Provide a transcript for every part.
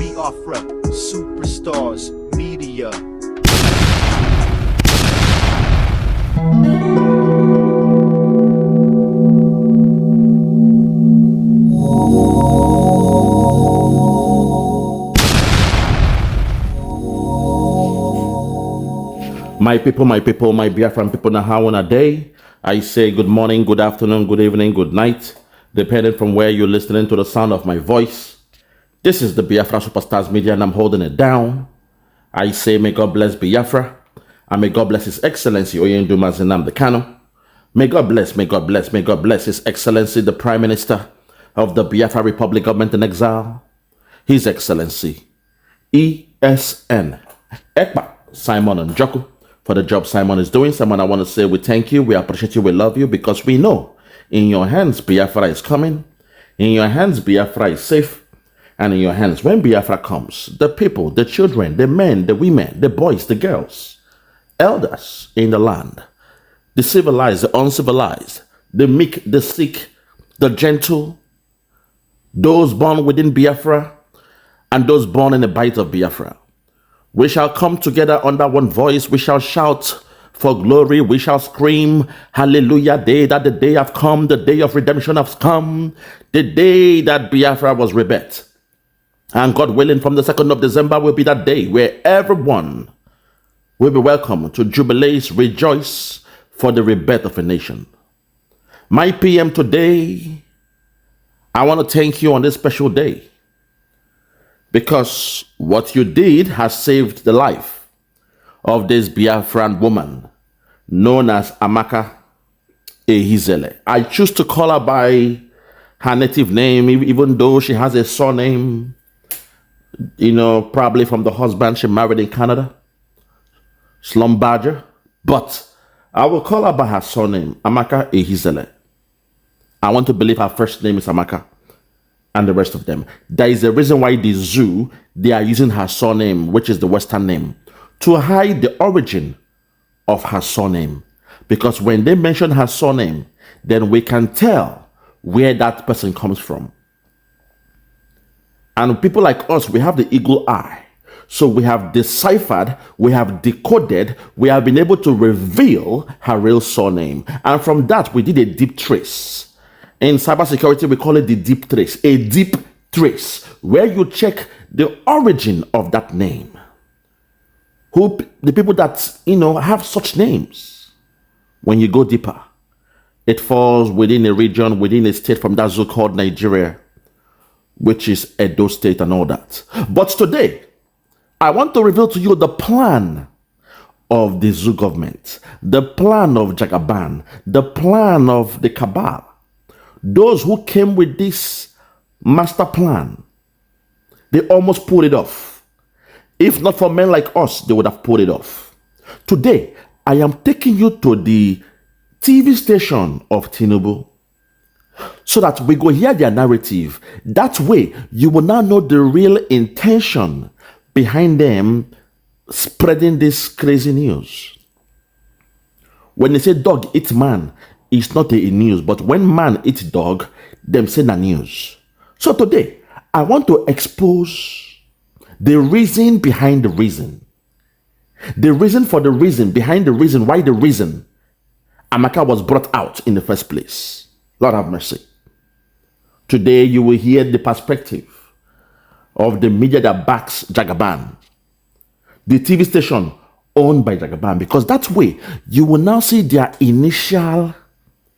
Biafra, superstars, media. My people, my Biafran people, now how on a day? I say good morning, good afternoon, good evening, good night, depending from where you're listening to the sound of my voice. This is the Biafra Superstars Media, and I'm holding it down. I say may God bless Biafra, and may God bless His Excellency Oyenduma Nnamdi Kanu. May God bless His Excellency the Prime Minister of the Biafra Republic Government in Exile, His Excellency ESN Ekpa Simon Njoku, for the job Simon is doing. Simon, I want to say we thank you, we appreciate you, we love you, because we know in your hands Biafra is coming, in your hands Biafra is safe, and in your hands when Biafra comes, the people, the children, the men, the women, the boys, the girls, elders in the land, the civilized, the uncivilized, the meek, the sick, the gentle, those born within Biafra, and those born in the bite of Biafra, we shall come together under one voice. We shall shout for glory. We shall scream, hallelujah, day that the day have come, the day of redemption has come, the day that Biafra was rebirthed. And God willing, from the 2nd of December will be that day where everyone will be welcome to jubilate, rejoice for the rebirth of a nation. My PM today, I want to thank you on this special day, because what you did has saved the life of this Biafran woman known as Amaka Ehizele. I choose to call her by her native name, even though she has a surname, probably from the husband she married in Canada, Slumbarger. But I will call her by her surname, Amaka Ehizele. I want to believe her first name is Amaka, and the rest of them. There is a reason why the zoo, they are using her surname, which is the Western name, to hide the origin of her surname. Because when they mention her surname, then we can tell where that person comes from. And people like us, we have the eagle eye. So we have deciphered, we have decoded, we have been able to reveal her real surname. And from that, we did a deep trace. In cybersecurity, we call it the deep trace, a deep trace, where you check the origin of that name. The people that, have such names, when you go deeper, it falls within a region, within a state from that zoo called Nigeria, which is Edo State and all that. But today, I want to reveal to you the plan of the zoo government, the plan of Jagaban, the plan of the cabal. Those who came with this master plan, they almost pulled it off. If not for men like us, they would have pulled it off. Today, I am taking you to the TV station of Tinubu so that we go hear their narrative. That way, you will now know the real intention behind them spreading this crazy news. When they say dog eat man, it's not a news, but when man eats dog, them say na news. So today, I want to expose the reason behind the reason. The reason for the reason, behind the reason, why the reason Amaka was brought out in the first place. Lord have mercy. Today, you will hear the perspective of the media that backs Jagaban, the TV station owned by Jagaban, because that way, you will now see their initial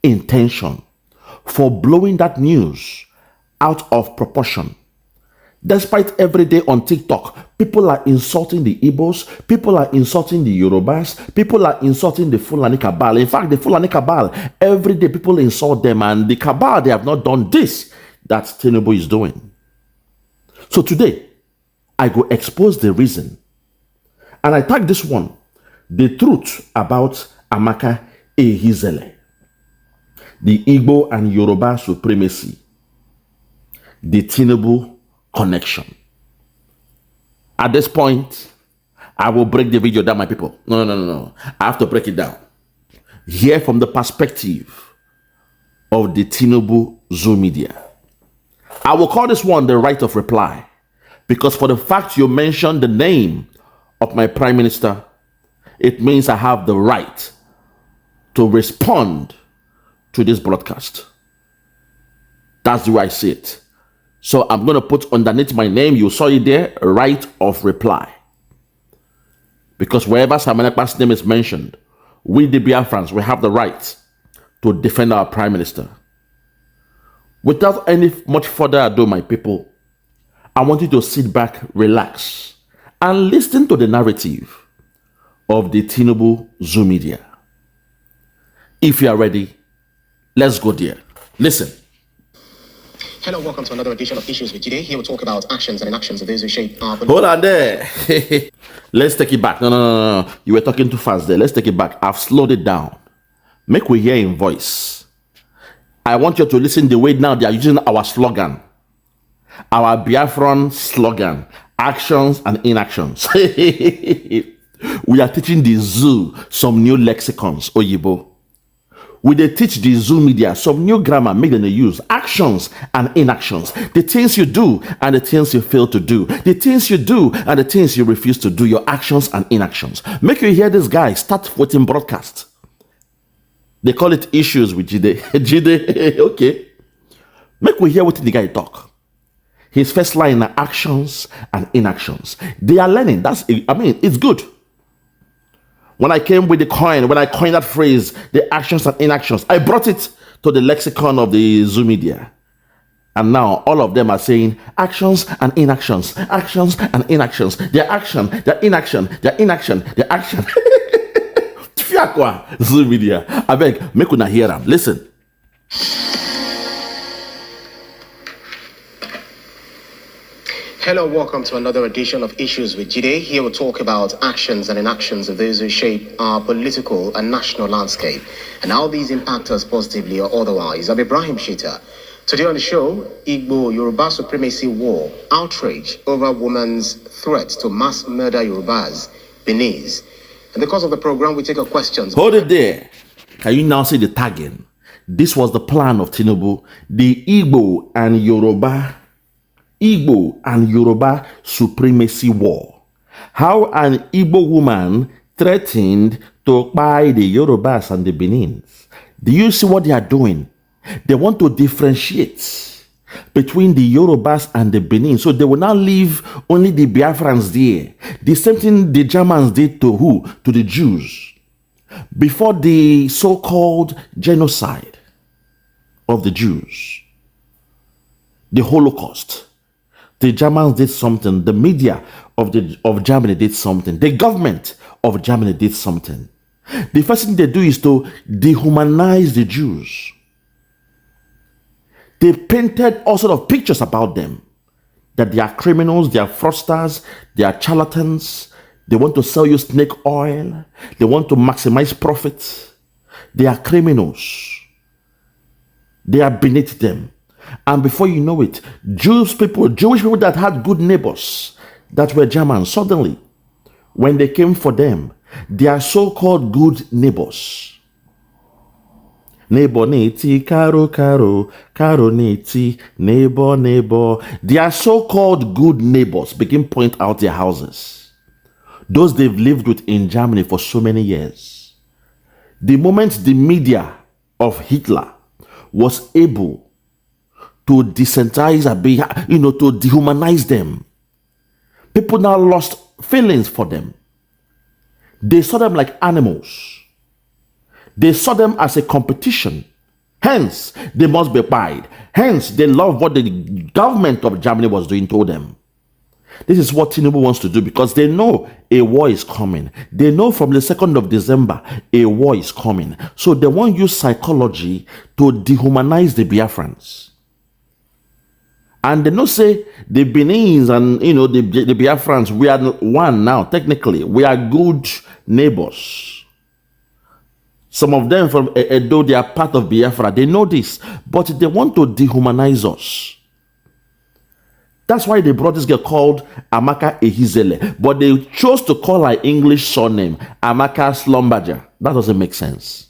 intention for blowing that news out of proportion. Despite every day on TikTok, people are insulting the Igbos, people are insulting the Yorubas, people are insulting the Fulani cabal. In fact, the Fulani cabal, every day people insult them, and the cabal, they have not done this that Tinubu is doing. So today, I go expose the reason. And I tag this one, the truth about Amaka Ehizele, the Igbo and Yoruba Supremacy, the Tinubu connection. At this point, I will break the video down, my people. No. I have to break it down. Hear from the perspective of the Tinubu Zoo media. I will call this one the right of reply, Because for the fact you mentioned the name of my prime minister, it means I have the right to respond to this broadcast. That's the way I see it. So I'm going to put underneath my name, you saw it there, right of reply. Because wherever Ekpa's name is mentioned, we the Biafrans, we have the right to defend our prime minister. Without any much further ado, my people, I want you to sit back, relax, and listen to the narrative of the Tinubu'S media. If you are ready, let's go there. Listen. Hello, welcome to another edition of Issues with Today. Here we'll talk about actions and inactions of those who shape our... Hold on there. Let's take it back. No. You were talking too fast there. Let's take it back. I've slowed it down. Make we hear in voice. I want you to listen the way now they are using our slogan. Our Biafran slogan. Actions and inactions. We are teaching the zoo some new lexicons, Oyibo. We they teach the zoo media some new grammar, make them use actions and inactions. The things you do and the things you fail to do. The things you do and the things you refuse to do. Your actions and inactions. Make you hear this guy start with him broadcast. They call it issues with Jide. Jide, okay. Make we hear what the guy talk. His first line are actions and inactions. They are learning. It's good. When I came with the coin, when I coined that phrase, the actions and inactions, I brought it to the lexicon of the Zoo media. And now all of them are saying actions and inactions, actions and inactions. Their action, their inaction, their inaction, their action. Fiakwa, Zoo media. I beg, make una hear them. Listen. Hello, welcome to another edition of Issues with Jide. Here we'll talk about actions and inactions of those who shape our political and national landscape and how these impact us positively or otherwise. I'm Ibrahim Shita. Today on the show, Igbo Yoruba Supremacy War, outrage over woman's threat to mass murder Yorubas, Benin's. And because of the program, we take our questions. Hold it there. Can you now see the tagging? This was the plan of Tinubu, the Igbo and Yoruba Supremacy War. How an Igbo woman threatened to buy the Yorubas and the Benins. Do you see what they are doing? They want to differentiate between the Yorubas and the Benin. So they will now leave only the Biafrans there. The same thing the Germans did to who? To the Jews. Before the so-called genocide of the Jews. The Holocaust. The Germans did something. The media of Germany did something. The government of Germany did something. The first thing they do is to dehumanize the Jews. They painted all sorts of pictures about them. That they are criminals, they are fraudsters, they are charlatans. They want to sell you snake oil. They want to maximize profits. They are criminals. They are beneath them. And before you know it, Jewish people that had good neighbors that were Germans, suddenly, when they came for them, their so-called good neighbors. Neighbor neti, caro, caro neti, neighbor. Their so-called good neighbors begin point out their houses. Those they've lived with in Germany for so many years. The moment the media of Hitler was able to desensitize, to dehumanize them. People now lost feelings for them. They saw them like animals. They saw them as a competition. Hence, they must be pied. Hence, they love what the government of Germany was doing to them. This is what Tinubu wants to do because they know a war is coming. They know from the 2nd of December, a war is coming. So they want to use psychology to dehumanize the Biafrans. And they don't say the Benins and the Biafrans, we are one now, technically. We are good neighbors. Some of them from Edo, they are part of Biafra. They know this, but they want to dehumanize us. That's why they brought this girl called Amaka Ehizele. But they chose to call her English surname, Amaka Slumberger. That doesn't make sense.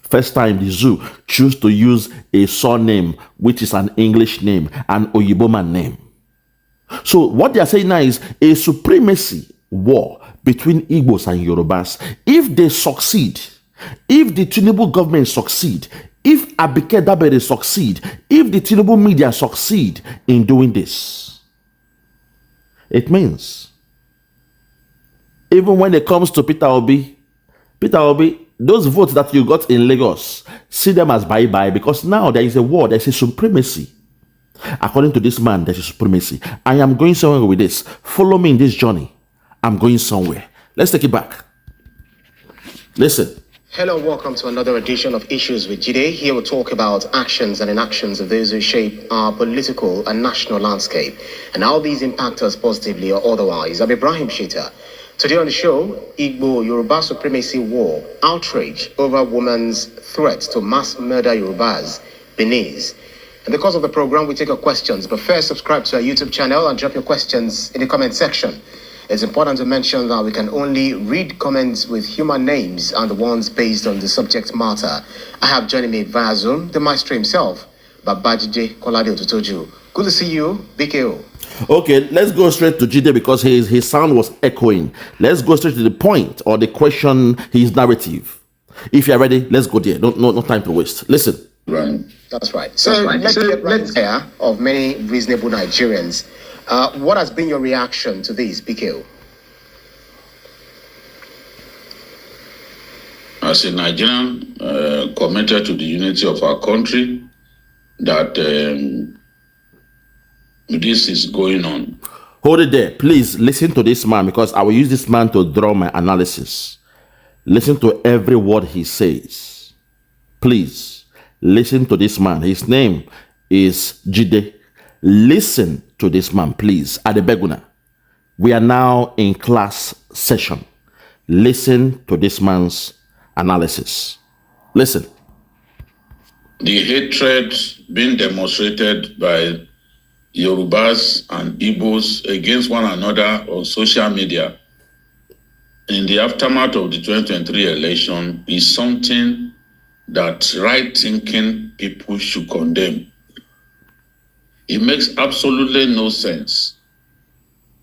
First time the zoo choose to use a surname, which is an English name, an Oyiboman name. So what they are saying now is a supremacy war between Igbos and Yorubas. If they succeed, if the Tinubu government succeed, if ABIKE DABIRI succeed, if the Tinubu media succeed in doing this, it means even when it comes to Peter Obi, those votes that you got in Lagos, see them as bye-bye, because now there is a war, there is a supremacy. According to this man, there is supremacy. I am going somewhere with this. Follow me in this journey. I'm going somewhere. Let's take it back. Listen. Hello, welcome to another edition of Issues with Jide. Here we'll talk about actions and inactions of those who shape our political and national landscape and how these impact us positively or otherwise. I'm Ibrahim Shita. Today on the show, Igbo Yoruba Supremacy War, outrage over woman's threat to mass murder Yorubas, Benin's. And because of the program, we take your questions, but first subscribe to our YouTube channel and drop your questions in the comment section. It's important to mention that we can only read comments with human names and the ones based on the subject matter. I have joining me via Zoom, the maestro himself, Babajide Kolade Otutoju. Good to see you, BKO. Okay, let's go straight to Jide because his sound was echoing. Let's go straight to the point or the question, his narrative. If you're ready, let's go there. No time to waste. Listen. Right. That's right. So let's get right there of many reasonable Nigerians. What has been your reaction to this, BKO? As a Nigerian committed to the unity of our country, that this is going on. Hold it there. Please listen to this man because I will use this man to draw my analysis. Listen to every word he says. Please. Listen to this man. His name is Jide. Listen to this man, please. Adebeguna. We are now in class session. Listen to this man's analysis. Listen. The hatred being demonstrated by Yorubas and Igbos against one another on social media in the aftermath of the 2023 election is something that right-thinking people should condemn. It makes absolutely no sense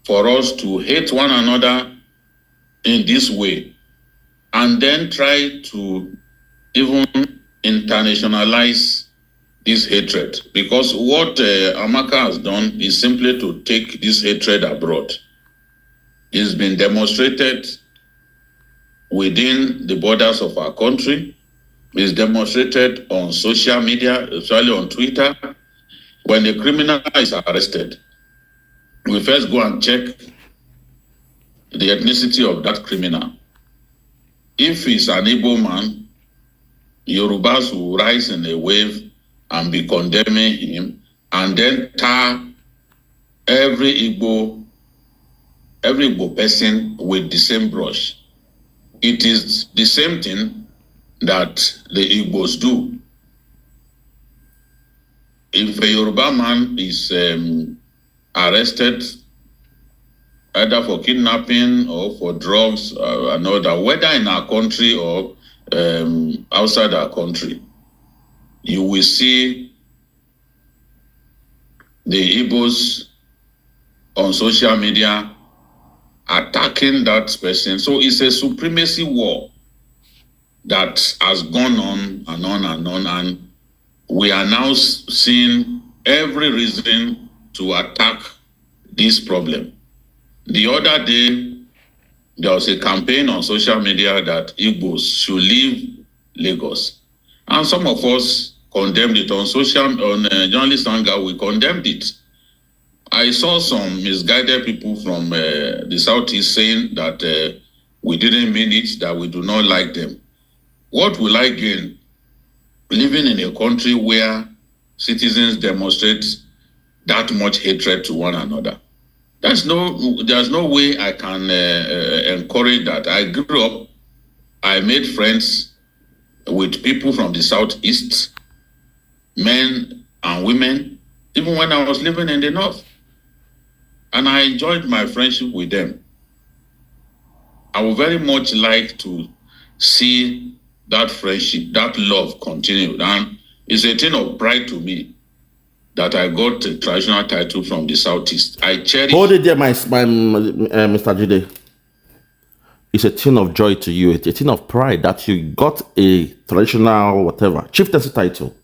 for us to hate one another in this way and then try to even internationalize this hatred. Because what Amaka has done is simply to take this hatred abroad. It's been demonstrated within the borders of our country. Is demonstrated on social media, especially on Twitter. When a criminal is arrested, we first go and check the ethnicity of that criminal. If he's an Igbo man, Yorubas will rise in a wave and be condemning him, and then tar every Igbo person with the same brush. It is the same thing that the Igbos do. If a Yoruba man is arrested either for kidnapping or for drugs and all that, whether in our country or outside our country, you will see the Igbos on social media attacking that person. So it's a supremacy war that has gone on and on and on, and we are now seeing every reason to attack this problem. The other day, there was a campaign on social media that Igbos should leave Lagos, and some of us condemned it on journalist anger. We condemned it. I saw some misguided people from the Southeast saying that we didn't mean it, that we do not like them. What will I gain living in a country where citizens demonstrate that much hatred to one another? There's no way I can encourage that. I grew up, I made friends with people from the Southeast, men and women, even when I was living in the North. And I enjoyed my friendship with them. I would very much like to see that friendship, that love continue. And it's a thing of pride to me that I got a traditional title from the Southeast. I cherish... Hold it there, Mr. Jide. It's a thing of joy to you. It's a thing of pride that you got a traditional, whatever, chieftaincy title.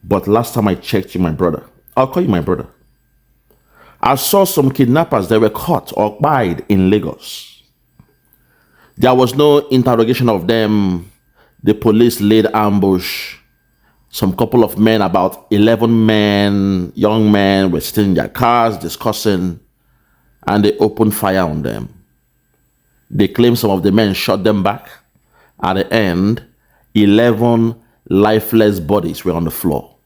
But last time I checked you, my brother, I'll call you my brother, I saw some kidnappers that were caught or pied in Lagos. There was no interrogation of them. The police laid ambush. Some couple of men, about 11 men, young men, were sitting in their cars discussing, and they opened fire on them. They claim some of the men shot them back. At the end, 11 lifeless bodies were on the floor.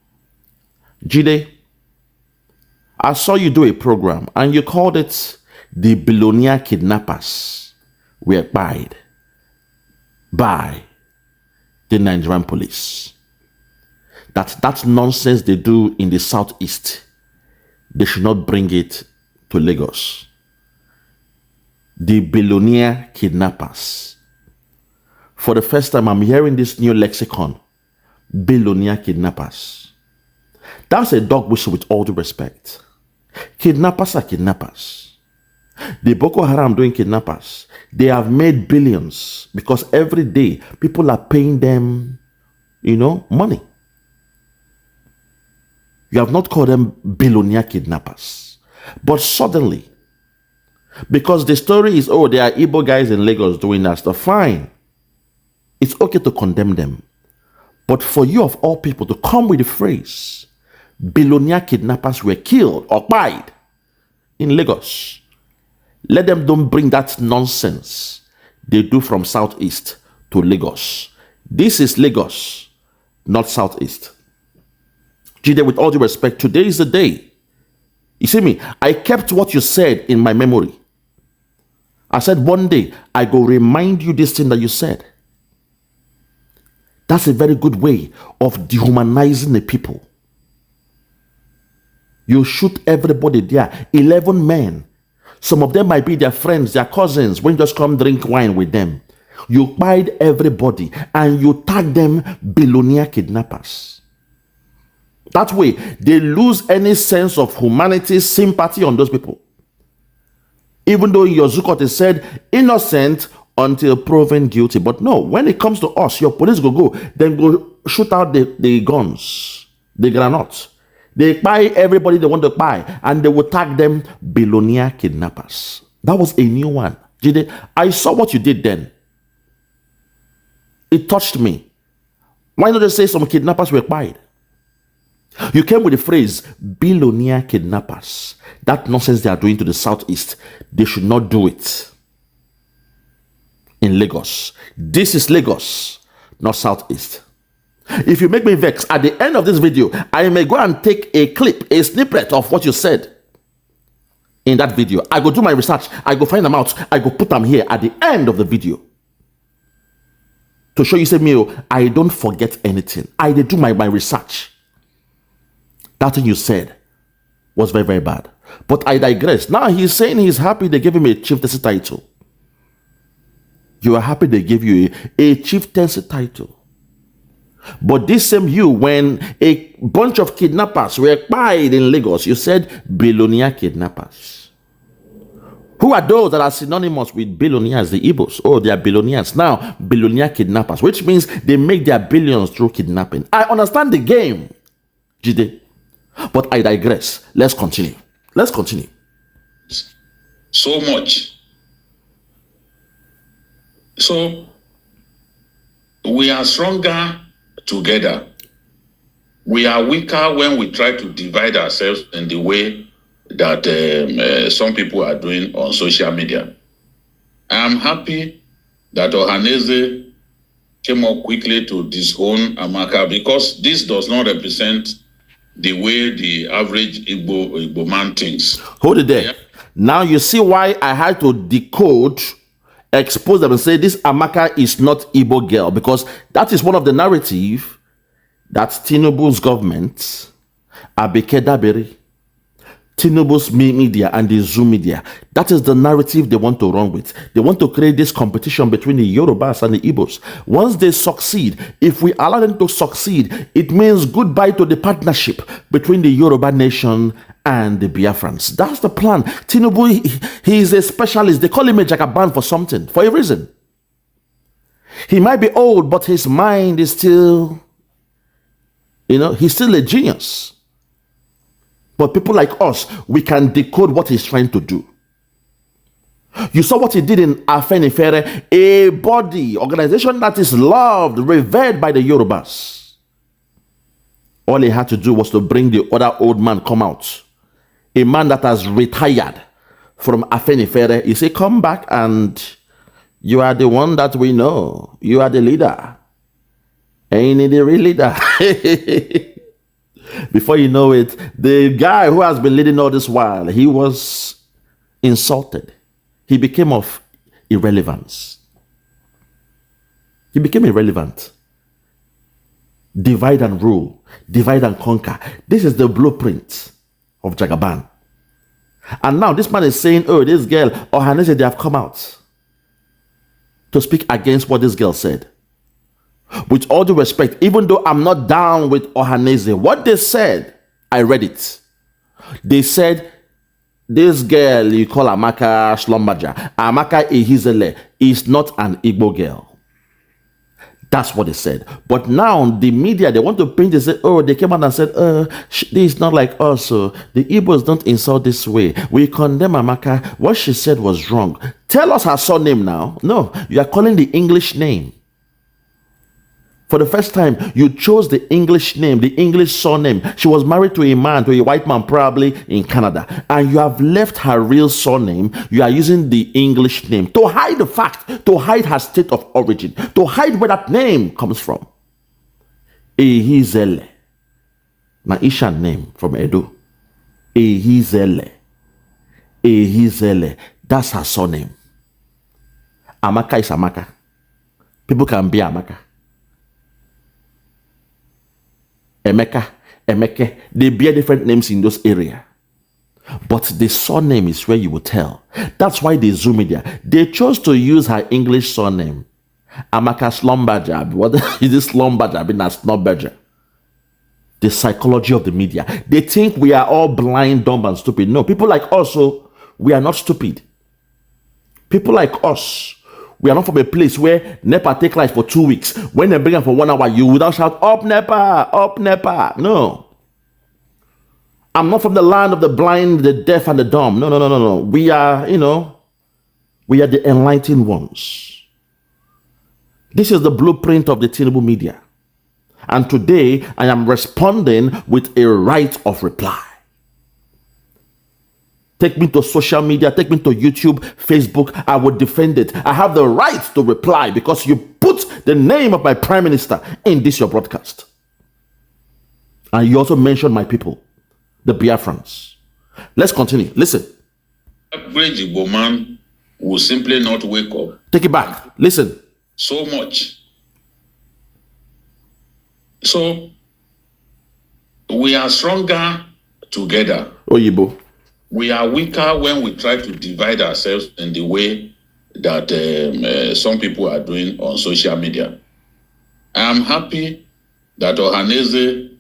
Jide, I saw you do a program and you called it The Billionaire Kidnappers Were Pied by the Nigerian police. That's nonsense they do in the Southeast. They should not bring it to Lagos. The Billionaire Kidnappers. For the first time, I'm hearing this new lexicon. Billionaire Kidnappers. That's a dog whistle with all due respect. Kidnappers are kidnappers. The Boko Haram doing kidnappers, they have made billions because every day people are paying them, money. You have not called them billionaire kidnappers. But suddenly, because the story is, there are Igbo guys in Lagos doing that stuff, fine. It's okay to condemn them. But for you of all people to come with the phrase, billionaire kidnappers were killed or pied in Lagos, let them don't bring that nonsense they do from Southeast to Lagos. This is Lagos, not Southeast. Jide, with all due respect, today is the day. You see me, I kept what you said in my memory. I said one day, I go remind you this thing that you said. That's a very good way of dehumanizing the people. You shoot everybody there, 11 men. Some of them might be their friends, their cousins, when you just come drink wine with them. You pied everybody and you tag them billionaire kidnappers. That way, they lose any sense of humanity, sympathy on those people. Even though in your Zukot it said, innocent until proven guilty. But no, when it comes to us, your police go, then go shoot out the guns, the granates. They buy everybody they want to buy, and they will tag them billionaire kidnappers. That was a new one. Jide, I saw what you did then. It touched me. Why not just say some kidnappers were pied? You came with the phrase billionaire kidnappers. That nonsense they are doing to the Southeast, they should not do it in Lagos. This is Lagos, not Southeast. If you make me vex, at the end of this video, I may go and take a clip, a snippet of what you said in that video. I go do my research. I go find them out. I go put them here at the end of the video to show you, say, I don't forget anything. I did do my research. That thing you said was very, very bad. But I digress. Now he's saying he's happy they gave him a chieftaincy title. You are happy they gave you a chieftaincy title. But this same you, when a bunch of kidnappers were pied in Lagos, you said billionaire kidnappers. Who are those that are synonymous with billionaires? The Igbos. Oh, they are billionaires. Now, billionaire kidnappers, which means they make their billions through kidnapping. I understand the game, Jide. But I digress. Let's continue. So much. So, we are stronger together. We are weaker when we try to divide ourselves in the way that some people are doing on social media. I am happy that Ohanaeze came up quickly to disown Amaka, because this does not represent the way the average Igbo man thinks. Hold it there. Yeah. Now you see why I had to decode, expose them and say this Amaka is not Igbo girl, because that is one of the narrative that Tinubu'S government, ABIKE DABIRI, Tinubu'S media and the Zoom media. That is the narrative they want to run with. They want to create this competition between the Yorubas and the Igbos. Once they succeed, if we allow them to succeed, it means goodbye to the partnership between the Yoruba nation and the Biafrans. That's the plan. Tinubu, he is a specialist. They call him a Jagaban for something, for a reason. He might be old, but his mind is still, he's still a genius. But people like us, we can decode what he's trying to do. You saw what he did in Afenifere, a body, organization that is loved, revered by the Yorubas. All he had to do was to bring the other old man come out. A man that has retired from Afenifere. He said, come back and you are the one that we know. You are the leader. Ain't he the real leader? Before you know it, the guy who has been leading all this while, he was insulted. He became of irrelevance. He became irrelevant. Divide and rule. Divide and conquer. This is the blueprint of Jagaban. And now this man is saying, oh, this girl, Ohanese, they have come out to speak against what this girl said. With all due respect, even though I'm not down with Ohanese, what they said, I read it. They said, this girl you call Amaka Amaka Ehizele is not an Igbo girl. That's what they said. But now the media, they want to paint, they say, oh, they came out and said, this is not like us. So the Igbos don't insult this way. We condemn Amaka. What she said was wrong. Tell us her surname now. No, you are calling the English name. For the first time, you chose the English name, the English surname. She was married to a man, to a white man, probably in Canada. And you have left her real surname. You are using the English name to hide the fact, to hide her state of origin, to hide where that name comes from. Ehizele. Na Ishan name from Edo. Ehizele. Ehizele. That's her surname. Amaka is Amaka. People can be Amaka. Emeke, they bear different names in those areas. But the surname is where you will tell. That's why the Zoom media, they chose to use her English surname. Amaka Slumberger. What is this Slumberger? I mean, that's Slumberger. The psychology of the media. They think we are all blind, dumb, and stupid. No, people like us, we are not stupid. People like us, we are not from a place where NEPA take life for 2 weeks. When they bring them for 1 hour, you will not shout, up NEPA, up NEPA. No. I'm not from the land of the blind, the deaf, and the dumb. No. We are, we are the enlightened ones. This is the blueprint of the Tinubu media. And today, I am responding with a right of reply. Take me to social media, take me to YouTube, Facebook, I will defend it. I have the right to reply because you put the name of my prime minister in this your broadcast. And you also mentioned my people, the Biafrans. Let's continue. Listen. Average Igbo man will simply not wake up. Take it back. Listen. So much. So, we are stronger together. Oyibo. We are weaker when we try to divide ourselves in the way that some people are doing on social media. I am happy that Ohanese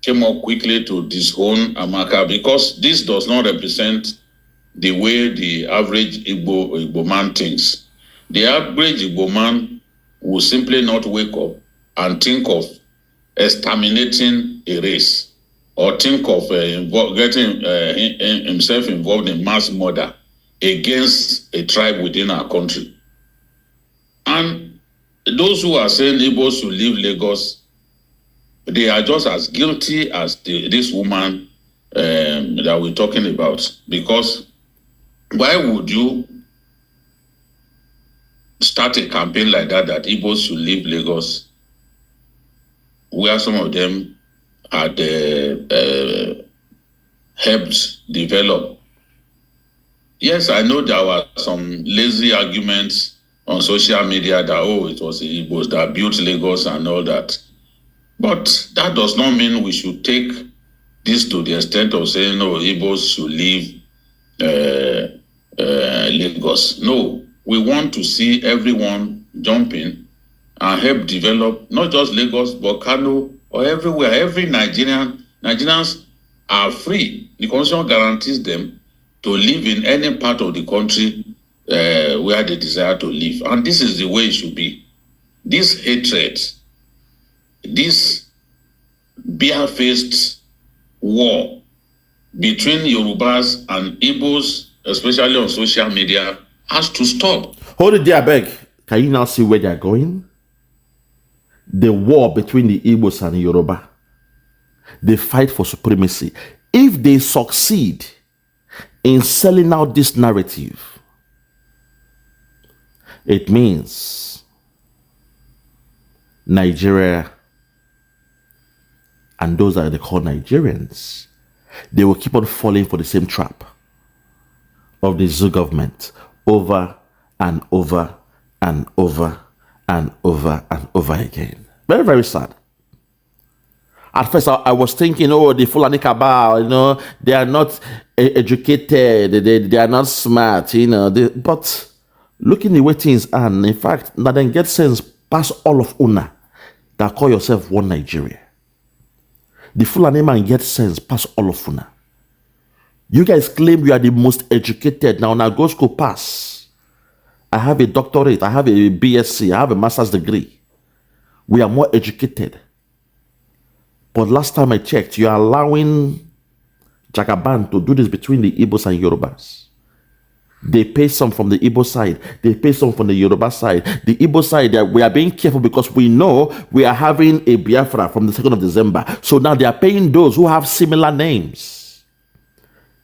came up quickly to disown Amaka because this does not represent the way the average Igbo man thinks. The average Igbo man will simply not wake up and think of exterminating a race, or think of getting himself involved in mass murder against a tribe within our country. And those who are saying Igbos should leave Lagos, they are just as guilty as this woman that we're talking about. Because why would you start a campaign like that Igbos should leave Lagos, where some of them had helped develop? Yes, I know there were some lazy arguments on social media that, it was the Igbos that built Lagos and all that. But that does not mean we should take this to the extent of saying, no, Igbos should leave Lagos. No, we want to see everyone jumping and help develop not just Lagos, but Kano or everywhere. Every Nigerians are free. The Constitution guarantees them to live in any part of the country where they desire to live. And this is the way it should be. This hatred, this barefaced war between Yorubas and Igbos, especially on social media, has to stop. Hold it there, beg. Can you now see where they're going? The war between the Igbos and Yoruba. They fight for supremacy. If they succeed in selling out this narrative, it means Nigeria and those that they call Nigerians, they will keep on falling for the same trap of the zoo government over and over and over and over and over again. Very, very sad. At first, I was thinking, oh, the Fulani cabal, you know, they are not educated, they are not smart, you know. But looking the way things are, in fact, now then get sense past all of Una that call yourself one Nigeria. The Fulani man gets sense past all of Una. You guys claim you are the most educated. Now go school pass. I have a doctorate, I have a BSc, I have a master's degree. We are more educated. But last time I checked, you are allowing Jagaban to do this between the Igbos and Yorubas. They pay some from the Igbo side. They pay some from the Yoruba side. The Igbo side, we are being careful because we know we are having a Biafra from the 2nd of December. So now they are paying those who have similar names.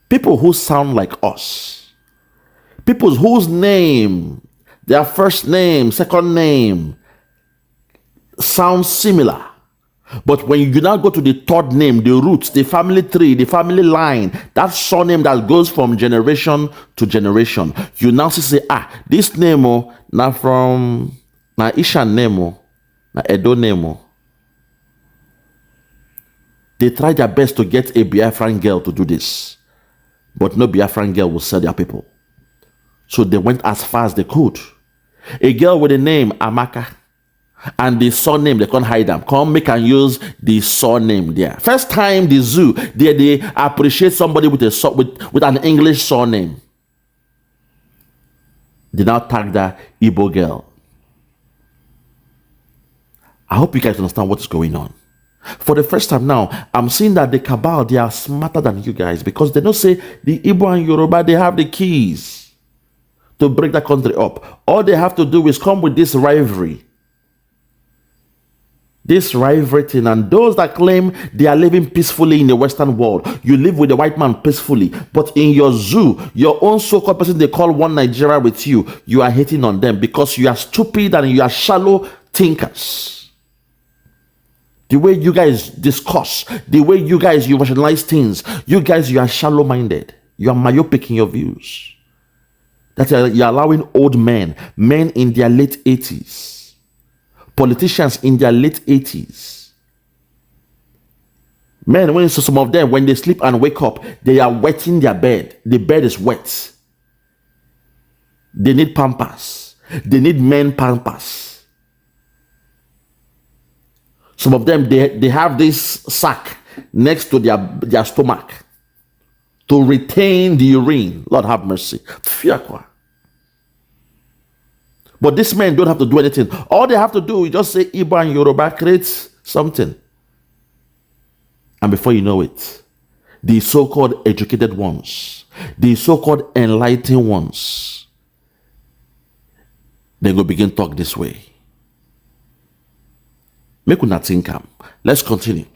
People who sound like us. People whose name, their first name, second name, sounds similar. But when you now go to the third name, the roots, the family tree, the family line, that surname that goes from generation to generation, you now say, this name, now from, now Ishan name, now Edo name. They try their best to get a Biafran girl to do this. But no Biafran girl will sell their people. So they went as far as they could. A girl with the name Amaka, and the surname, they can't hide them. Come make and use the surname there. First time the zoo, they appreciate somebody with an English surname. They now tag that Igbo girl. I hope you guys understand what is going on. For the first time now, I'm seeing that the cabal, they are smarter than you guys because they don't say the Igbo and Yoruba, they have the keys to break the country up. All they have to do is come with this rivalry. This rivalry thing, and those that claim they are living peacefully in the Western world, you live with the white man peacefully, but in your zoo, your own so-called person they call one Nigeria with you, you are hating on them because you are stupid and you are shallow thinkers. The way you guys discuss, the way you guys you rationalize things, you guys you are shallow-minded, you are myopic in your views. That you're allowing old men in their late 80s. Politicians in their late 80s. Men, when some of them, when they sleep and wake up, they are wetting their bed. The bed is wet. They need pampers. They need men pampers. Some of them, they have this sack next to their stomach to retain the urine. Lord have mercy. Fiakwa. But these men don't have to do anything. All they have to do is just say Igbo and Yoruba creates something. And before you know it, the so-called educated ones, the so-called enlightened ones, they go begin to talk this way. Make una think. Let's continue.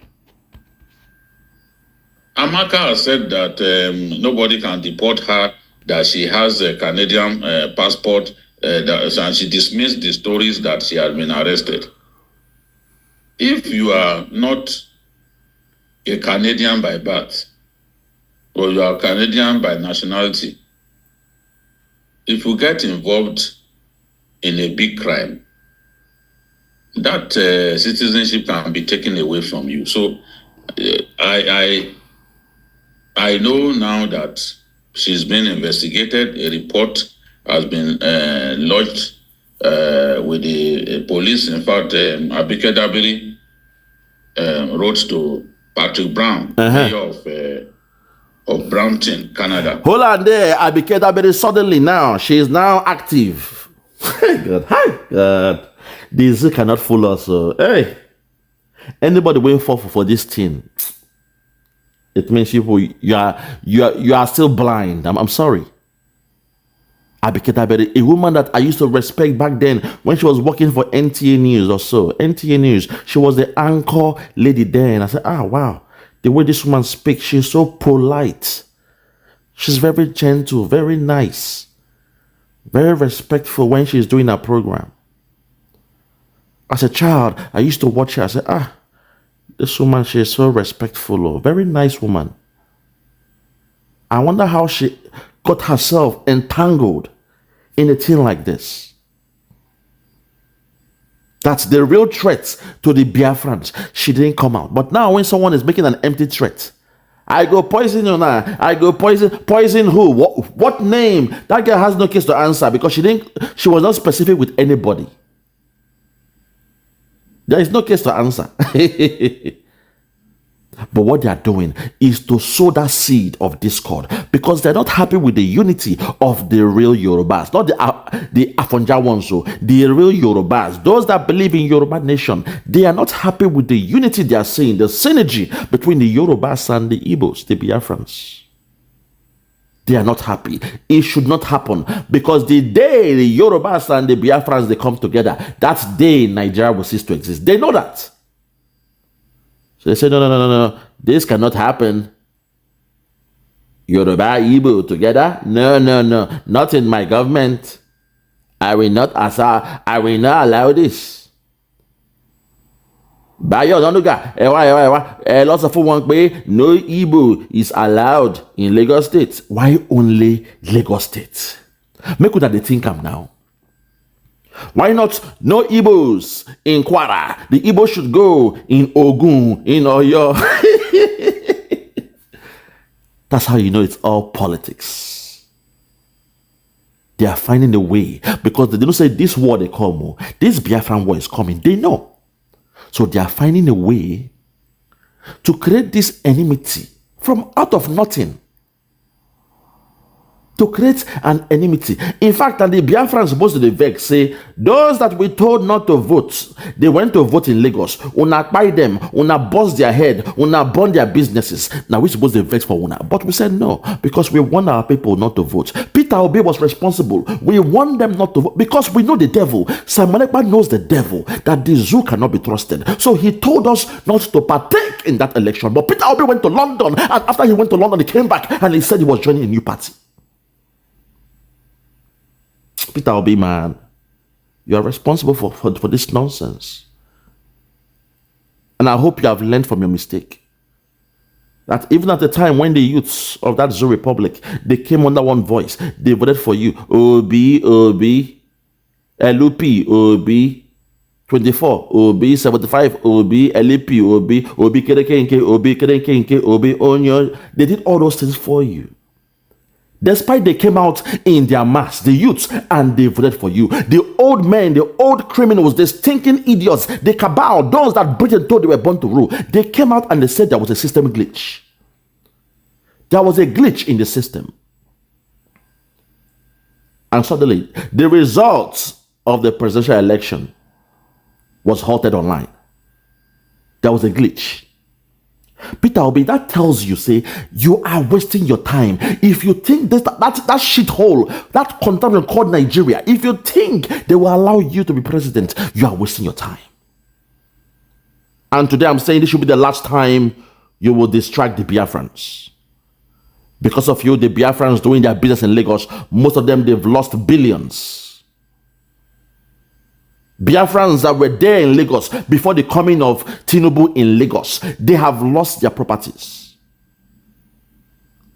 Amaka has said that nobody can deport her, that she has a Canadian passport, and she dismissed the stories that she has been arrested. If you are not a Canadian by birth, or you are Canadian by nationality, if you get involved in a big crime, that citizenship can be taken away from you. So I I know now that she's been investigated. A report has been lodged with the police. In fact, ABIKE DABIRI wrote to Patrick Brown, mayor of Brampton, Canada. Hold on there, ABIKE DABIRI. Suddenly now, she is now active. God, hi, God. This cannot fool us. Hey, anybody waiting for this thing, it means people, you are still blind. I'm sorry. ABIKE DABIRI, a woman that I used to respect back then when she was working for NTA News or so. NTA News, she was the anchor lady there. And I said, wow, the way this woman speaks, she's so polite. She's very gentle, very nice, very respectful when she's doing her program. As a child, I used to watch her. I said, this woman, she is so respectful, very nice woman. I wonder how she got herself entangled in a thing like this. That's the real threat to the Biafrans. She didn't come out. But now when someone is making an empty threat, I go poison you now. I go poison who? What name? That girl has no case to answer because she was not specific with anybody. There is no case to answer. But what they are doing is to sow that seed of discord because they're not happy with the unity of the real Yorubas, not the Afonja ones, so the real Yorubas, those that believe in Yoruba nation. They are not happy with the unity they are seeing, the synergy between the Yorubas and the Igbos, the Biafrans. They are not happy. It should not happen because the day the Yorubas and the Biafrans, they come together, that day Nigeria will cease to exist. They know that. So they say, no, this cannot happen. Yoruba, Igbo together? No, not in my government. I will not allow this. Bayo Donuga, lots of people want to no Igbo is allowed in Lagos State. Why only Lagos State? Make sure that they think I'm now. Why not no Igbos in Kwara? The Igbo should go in Ogun, in Oyo. That's how you know it's all politics. They are finding a way because they don't say this war they come, this Biafran war is coming. They know. So they are finding a way to create this enmity from out of nothing. To create an enmity. In fact, and the Biafrans supposed to the vex say, those that we told not to vote, they went to vote in Lagos. Una buy them, una bust their head, una burn their businesses. Now we supposed to vex for una. But we said no, because we want our people not to vote. Peter Obi was responsible. We want them not to vote because we know the devil. Simon Ekpa knows the devil, that the zoo cannot be trusted. So he told us not to partake in that election. But Peter Obi went to London, and after he went to London, he came back and he said he was joining a new party. Peter Obi, man, you are responsible for this nonsense. And I hope you have learned from your mistake. That even at the time when the youths of that Zoo Republic, they came under one voice, they voted for you. Obi, LUP, Obi, 24, Obi, 75, Obi, LEP, Obi, Kerekenke, Obi, Kerekenke, Obi, Onyo. They did all those things for you. Despite they came out in their mass, the youths, and they voted for you. The old men, the old criminals, the stinking idiots, the cabal, those that Britain told they were born to rule, they came out and they said there was a system glitch. There was a glitch in the system. And suddenly, the results of the presidential election was halted online. There was a glitch. Peter Obi, that tells you, say, you are wasting your time. If you think that shithole, that contaminant called Nigeria, if you think they will allow you to be president, you are wasting your time. And today I'm saying this should be the last time you will distract the Biafrans. Because of you, the Biafrans doing their business in Lagos, most of them, they've lost billions. Biafrans that were there in Lagos before the coming of Tinubu in Lagos, they have lost their properties.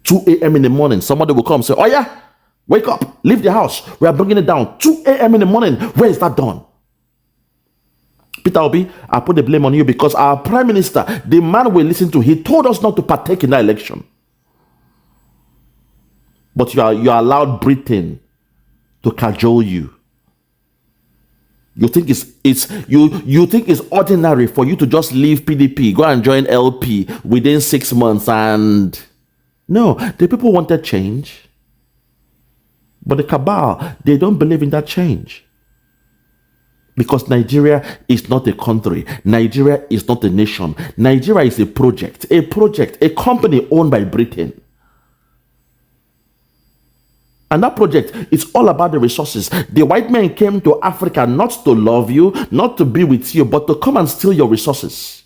2 a.m. in the morning, somebody will come and say, oh yeah, wake up, leave the house. We are bringing it down. 2 a.m. in the morning, where is that done? Peter Obi, I put the blame on you because our prime minister, the man we listen to, he told us not to partake in that election. But you allowed Britain to cajole you. You think you think it's ordinary for you to just leave PDP, go and join LP within 6 months, and no, the people wanted change. But the cabal, they don't believe in that change. Because Nigeria is not a country. Nigeria is not a nation. Nigeria is a project, a company owned by Britain. And that project is all about the resources. The white men came to Africa not to love you, not to be with you, but to come and steal your resources.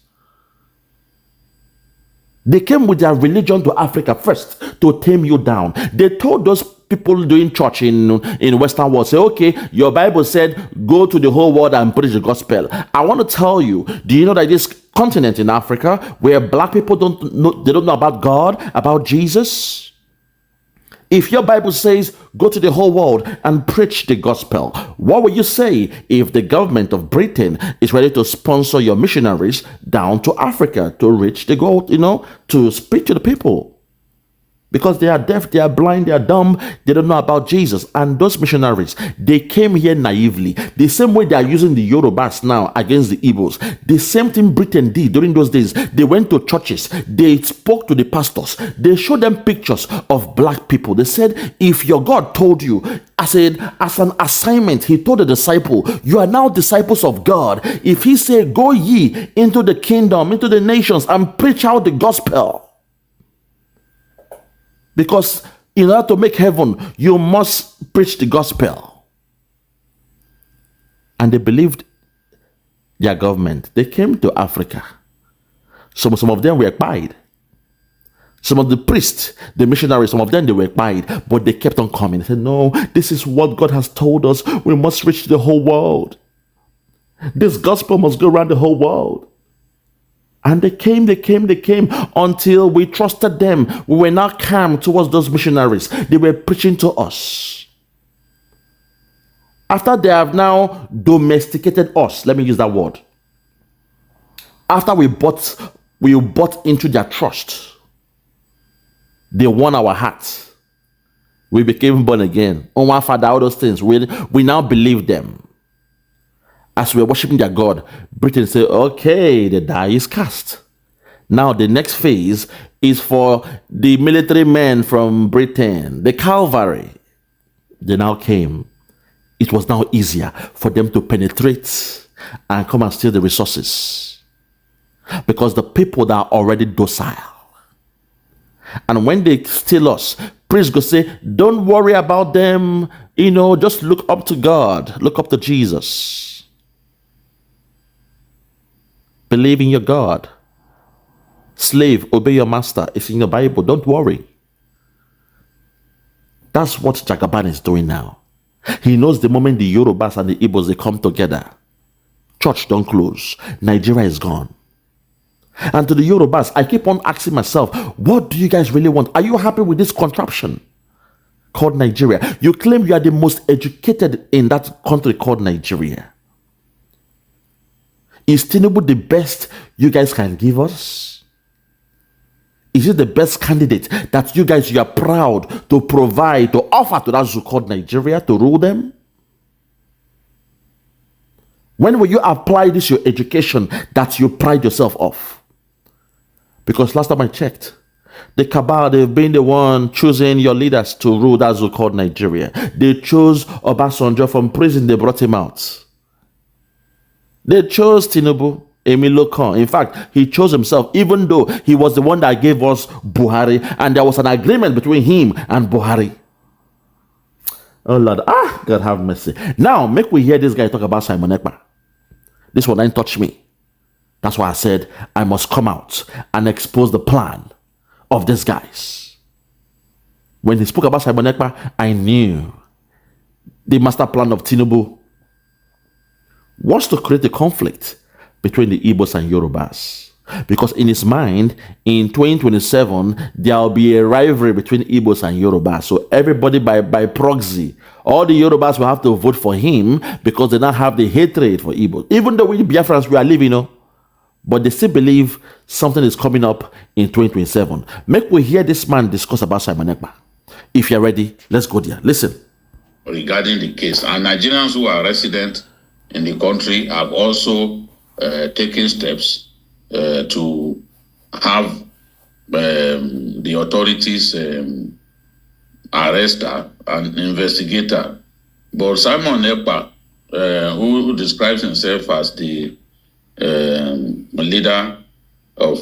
They came with their religion to Africa first to tame you down. They told those people doing church in Western world, say, okay, your Bible said, go to the whole world and preach the gospel. I want to tell you, do you know that this continent in Africa where black people don't know about God, about Jesus? If your Bible says, go to the whole world and preach the gospel, what will you say if the government of Britain is ready to sponsor your missionaries down to Africa to reach the goal, to speak to the people? Because they are deaf, they are blind, they are dumb, they don't know about Jesus. And those missionaries, they came here naively. The same way they are using the Yorubas now against the Igbos. The same thing Britain did during those days. They went to churches, they spoke to the pastors, they showed them pictures of black people. They said, if your God told you, as an assignment, he told the disciple, you are now disciples of God. If he said, go ye into the kingdom, into the nations, and preach out the gospel. Because in order to make heaven, you must preach the gospel. And they believed their government. They came to Africa. Some of them were Ekpa. Some of the priests, the missionaries, some of them, they were Ekpa. But they kept on coming. They said, no, this is what God has told us. We must reach the whole world. This gospel must go around the whole world. And they came until we trusted them. We were not calm towards those missionaries. They were preaching to us. After they have now domesticated us, let me use that word. After we bought into their trust, they won our hearts. We became born again. On one father, all those things. We now believe them. As we were worshiping their God, Britain said, okay, the die is cast. Now the next phase is for the military men from Britain, the cavalry. They now came. It was now easier for them to penetrate and come and steal the resources. Because the people that are already docile. And when they steal us, priests go say, don't worry about them. Just look up to God. Look up to Jesus. Believe in your God. Slave, obey your master. It's in the Bible. Don't worry. That's what Jagaban is doing now. He knows the moment the Yorubas and the Igbos, they come together, church don't close. Nigeria is gone. And to the Yorubas, I keep on asking myself, what do you guys really want? Are you happy with this contraption called Nigeria? You claim you are the most educated in that country called Nigeria. Is Tinubu the best you guys can give us? Is it the best candidate that you are proud to provide, to offer to that so-called Nigeria to rule them? When will you apply this your education that you pride yourself of? Because last time I checked, the cabal, they've been the one choosing your leaders to rule that so-called Nigeria. They chose Obasanjo from prison, they brought him out. They chose Tinubu, Emilio Khan. In fact, he chose himself, even though he was the one that gave us Buhari, and there was an agreement between him and Buhari. Oh Lord, God have mercy. Now, make we hear this guy talk about Simon Ekpa. This one didn't touch me. That's why I said I must come out and expose the plan of these guys. When he spoke about Simon Ekpa, I knew the master plan of Tinubu was to create a conflict between the Igbos and Yorubas. Because in his mind, in 2027, there will be a rivalry between Igbos and Yorubas. So everybody by proxy, all the Yorubas will have to vote for him because they now have the hatred for Igbos. Even though we Biafrans, we are living, but they still believe something is coming up in 2027. Make we hear this man discuss about Simon Ekpa. If you're ready, let's go there. Listen. Regarding the case, and Nigerians who are resident in the country have also taken steps to have the authorities arrest her and investigate her. But Simon Ekpa, who describes himself as the leader of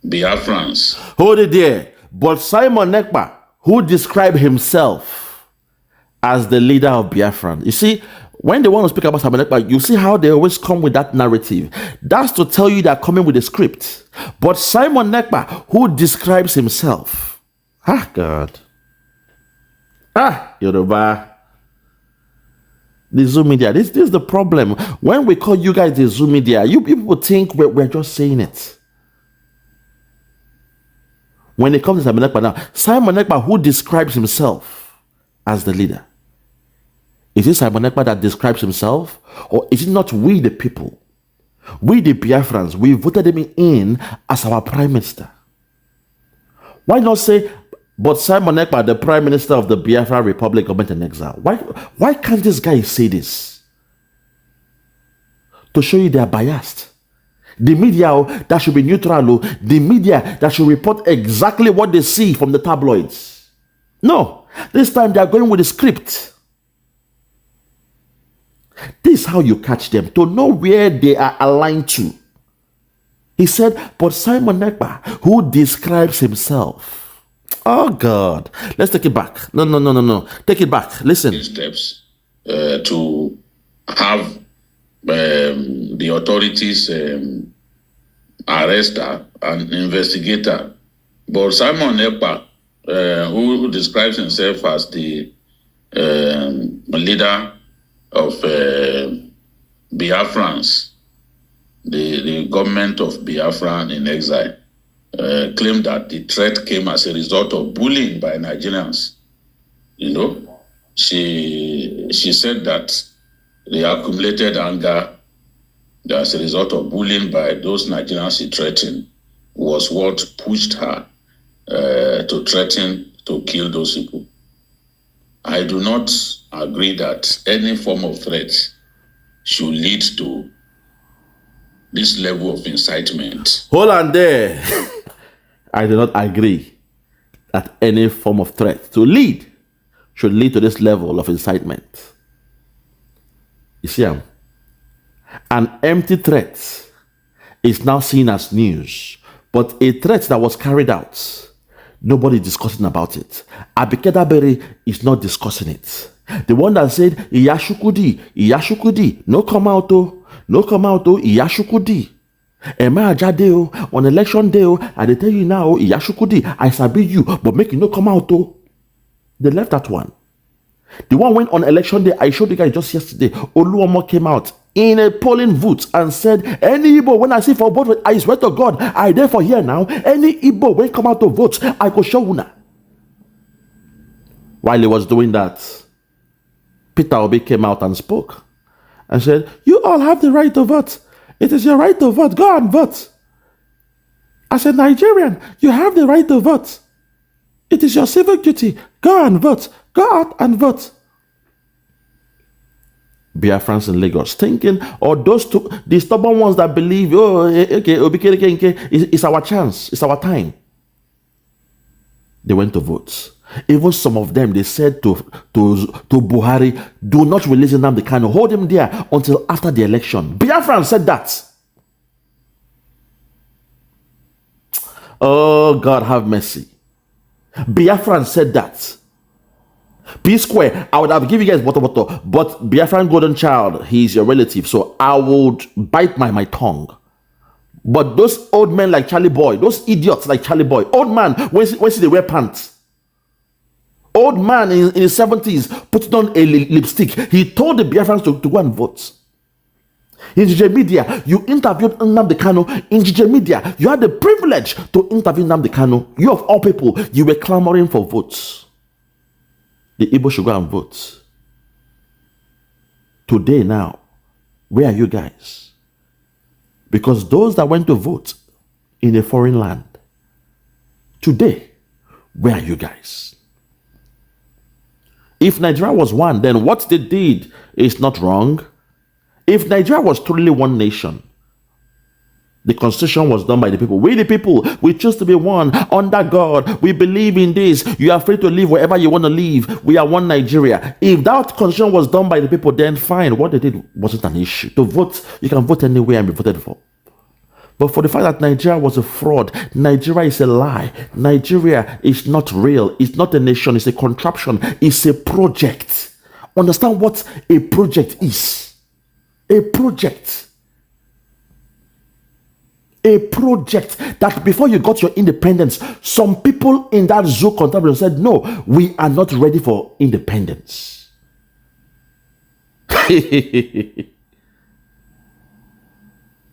Biafrans. Hold it there. But Simon Ekpa, who described himself as the leader of Biafran. You see, when they want to speak about Simon Ekpa, you see how they always come with that narrative. That's to tell you they're coming with a script. But Simon Ekpa, who describes himself. Ah, God. Ah, Yoruba. The Zoom media. This is the problem. When we call you guys the Zoom media, you people think we're just saying it. When it comes to Simon Ekpa now, Simon Ekpa, who describes himself as the leader. Is it Simon Ekpa that describes himself? Or is it not we the people? We the Biafrans, we voted him in as our prime minister. Why not say, but Simon Ekpa, the prime minister of the Biafra Republic government in exile? Why can't this guy say this? To show you they are biased. The media that should be neutral, the media that should report exactly what they see from the tabloids. No, this time they are going with the script. This is how you catch them, to know where they are aligned to. He said, but Simon Ekpa, who describes himself. Oh God, let's take it back. No. Take it back. Listen. Steps to have the authorities arrest her and investigate her. But Simon Ekpa, who describes himself as the leader of Biafrans, the government of Biafra in exile, claimed that the threat came as a result of bullying by Nigerians. You know, she said that the accumulated anger as a result of bullying by those Nigerians she threatened was what pushed her to threaten to kill those people. I do not agree that any form of threat should lead to this level of incitement. Hold on there. I do not agree that any form of threat should lead to this level of incitement. You see, an empty threat is now seen as news, but a threat that was carried out, nobody is discussing about it. ABIKE DABIRI is not discussing it. The one that said, Iyashukudi, no come out, Iyashukudi. Ema Ajade, on election day, I they tell you now, Iyashukudi, I sabi you, but make you no come out. They left that one. The one went on election day, I showed you guys just yesterday, Oluomo came out in a polling vote and said, any Igbo, when I see for vote, I swear to God, I therefore here now, any Igbo when come out to vote, I go show una. While he was doing that, Peter Obi came out and spoke and said, you all have the right to vote. It is your right to vote. Go and vote. As a Nigerian, you have the right to vote. It is your civic duty. Go and vote. Go out and vote. Biafrans in Lagos thinking, or those two, the stubborn ones that believe, it's our chance, it's our time. They went to vote. Even some of them, they said to Buhari, do not release Nnamdi Kanu, hold him there until after the election. Biafran said that. Oh, God have mercy. Biafran said that. P Square, I would have given you guys but Biafran Golden Child, he's your relative, so I would bite my tongue. But those old men like Charlie Boy, those idiots like Charlie Boy, old man, when they wear pants. Old man in his 70s putting on a lipstick. He told the Biafrans to go and vote. In DJ Media, you interviewed Nnamdi Kanu. In DJ Media, you had the privilege to interview Nnamdi Kanu. You of all people, you were clamoring for votes. The Igbo should go and vote. Today now, where are you guys? Because those that went to vote in a foreign land, today, Where are you guys? If Nigeria was one, then what they did is not wrong. If Nigeria was truly one nation, the constitution was done by the people. We the people, we choose to be one under God. We believe in this. You are free to live wherever you want to live. We are one Nigeria. If that constitution was done by the people, then fine. What they did wasn't an issue. To vote, you can vote anywhere and be voted for. But for the fact that Nigeria was a fraud, Nigeria is a lie, Nigeria is not real, it's not a nation, it's a contraption, it's a project. Understand what a project is. A project. A project that before you got your independence, some people in that zoo contraption said, no, we are not ready for independence.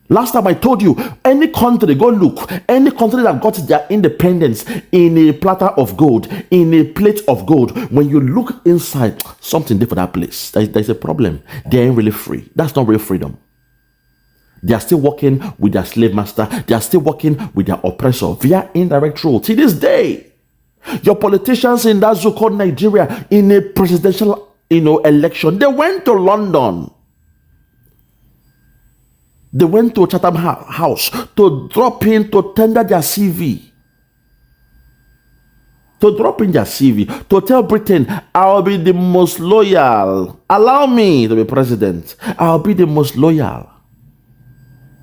Last time I told you, any country, go look, any country that got their independence in a platter of gold, in a plate of gold, when you look inside, something different that place. There's a problem. They ain't really free. That's not real freedom. They are still working with their slave master. They are still working with their oppressor via indirect rule. To this day, your politicians in that zoo called Nigeria, in a presidential, election, they went to London. They went to Chatham House to drop in, to tender their CV. To drop in their CV, to tell Britain, I'll be the most loyal. Allow me to be president. I'll be the most loyal.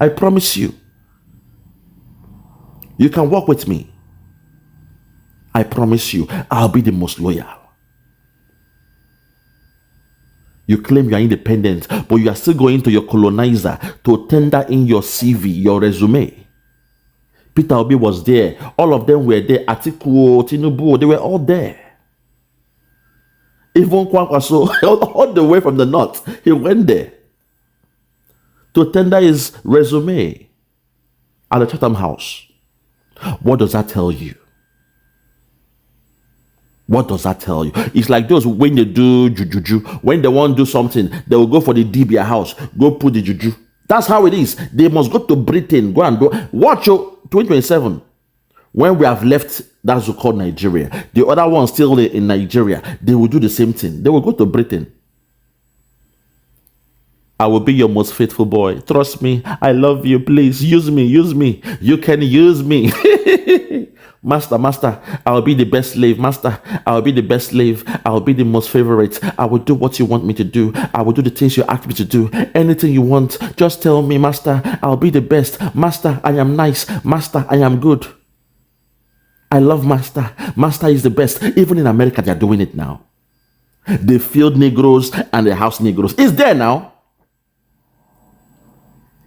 I promise you. You can work with me. I promise you, I'll be the most loyal. You claim you are independent, but you are still going to your colonizer to tender in your CV, your resume. Peter Obi was there. All of them were there. Atiku, Tinubu, they were all there. Even Kwankwaso, all the way from the north, he went there to tender his resume at the Chatham House. What does that tell you? What does that tell you? It's like those when they do juju, when they want to do something, they will go for the DBA house, go put the juju. That's how it is. They must go to Britain, go and do. Watch your 2027. When we have left that so-called Nigeria, the other one still in Nigeria, they will do the same thing. They will go to Britain. I will be your most faithful boy. Trust me. I love you. Please use me. Use me. You can use me. Master, I'll be the best slave. Master, I'll be the best slave. I'll be the most favorite. I will do what you want me to do. I will do the things you ask me to do. Anything you want, just tell me, Master, I'll be the best. Master, I am nice. Master, I am good. I love Master. Master is the best. Even in America, they are doing it now. The field Negroes and the house Negroes. It's there now.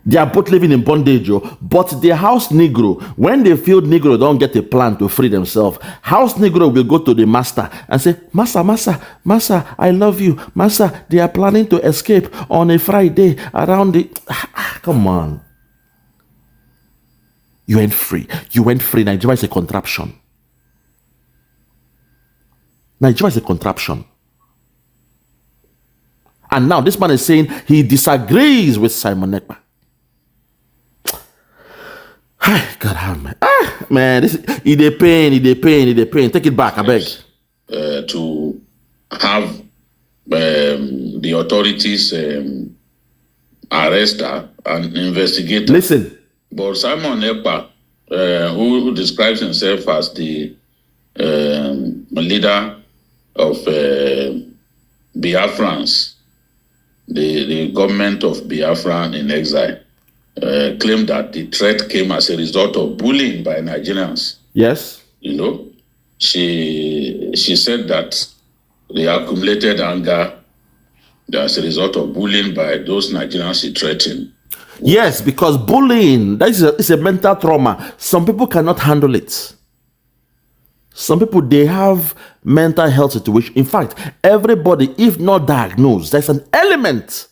They are both living in bondage, but the house Negro, when the field Negro don't get a plan to free themselves, house Negro will go to the master and say, Master, I love you. Master, they are planning to escape on a Friday around the... Come on. You ain't free. You ain't free. Nigeria is a contraption. Nigeria is a contraption. And now this man is saying he disagrees with Simon Ekpa. God have me. Man, this it a pain. Take it back, I beg. To have the authorities arrest her and investigate her. Listen. But Simon Ekpa, who describes himself as the leader of Biafrans, the government of Biafra in exile, claimed that the threat came as a result of bullying by Nigerians. Yes. She said that the accumulated anger as a result of bullying by those Nigerians she threatened. Yes, because bullying, it's a mental trauma. Some people cannot handle it. Some people, they have mental health situation. In fact, everybody, if not diagnosed, there's an element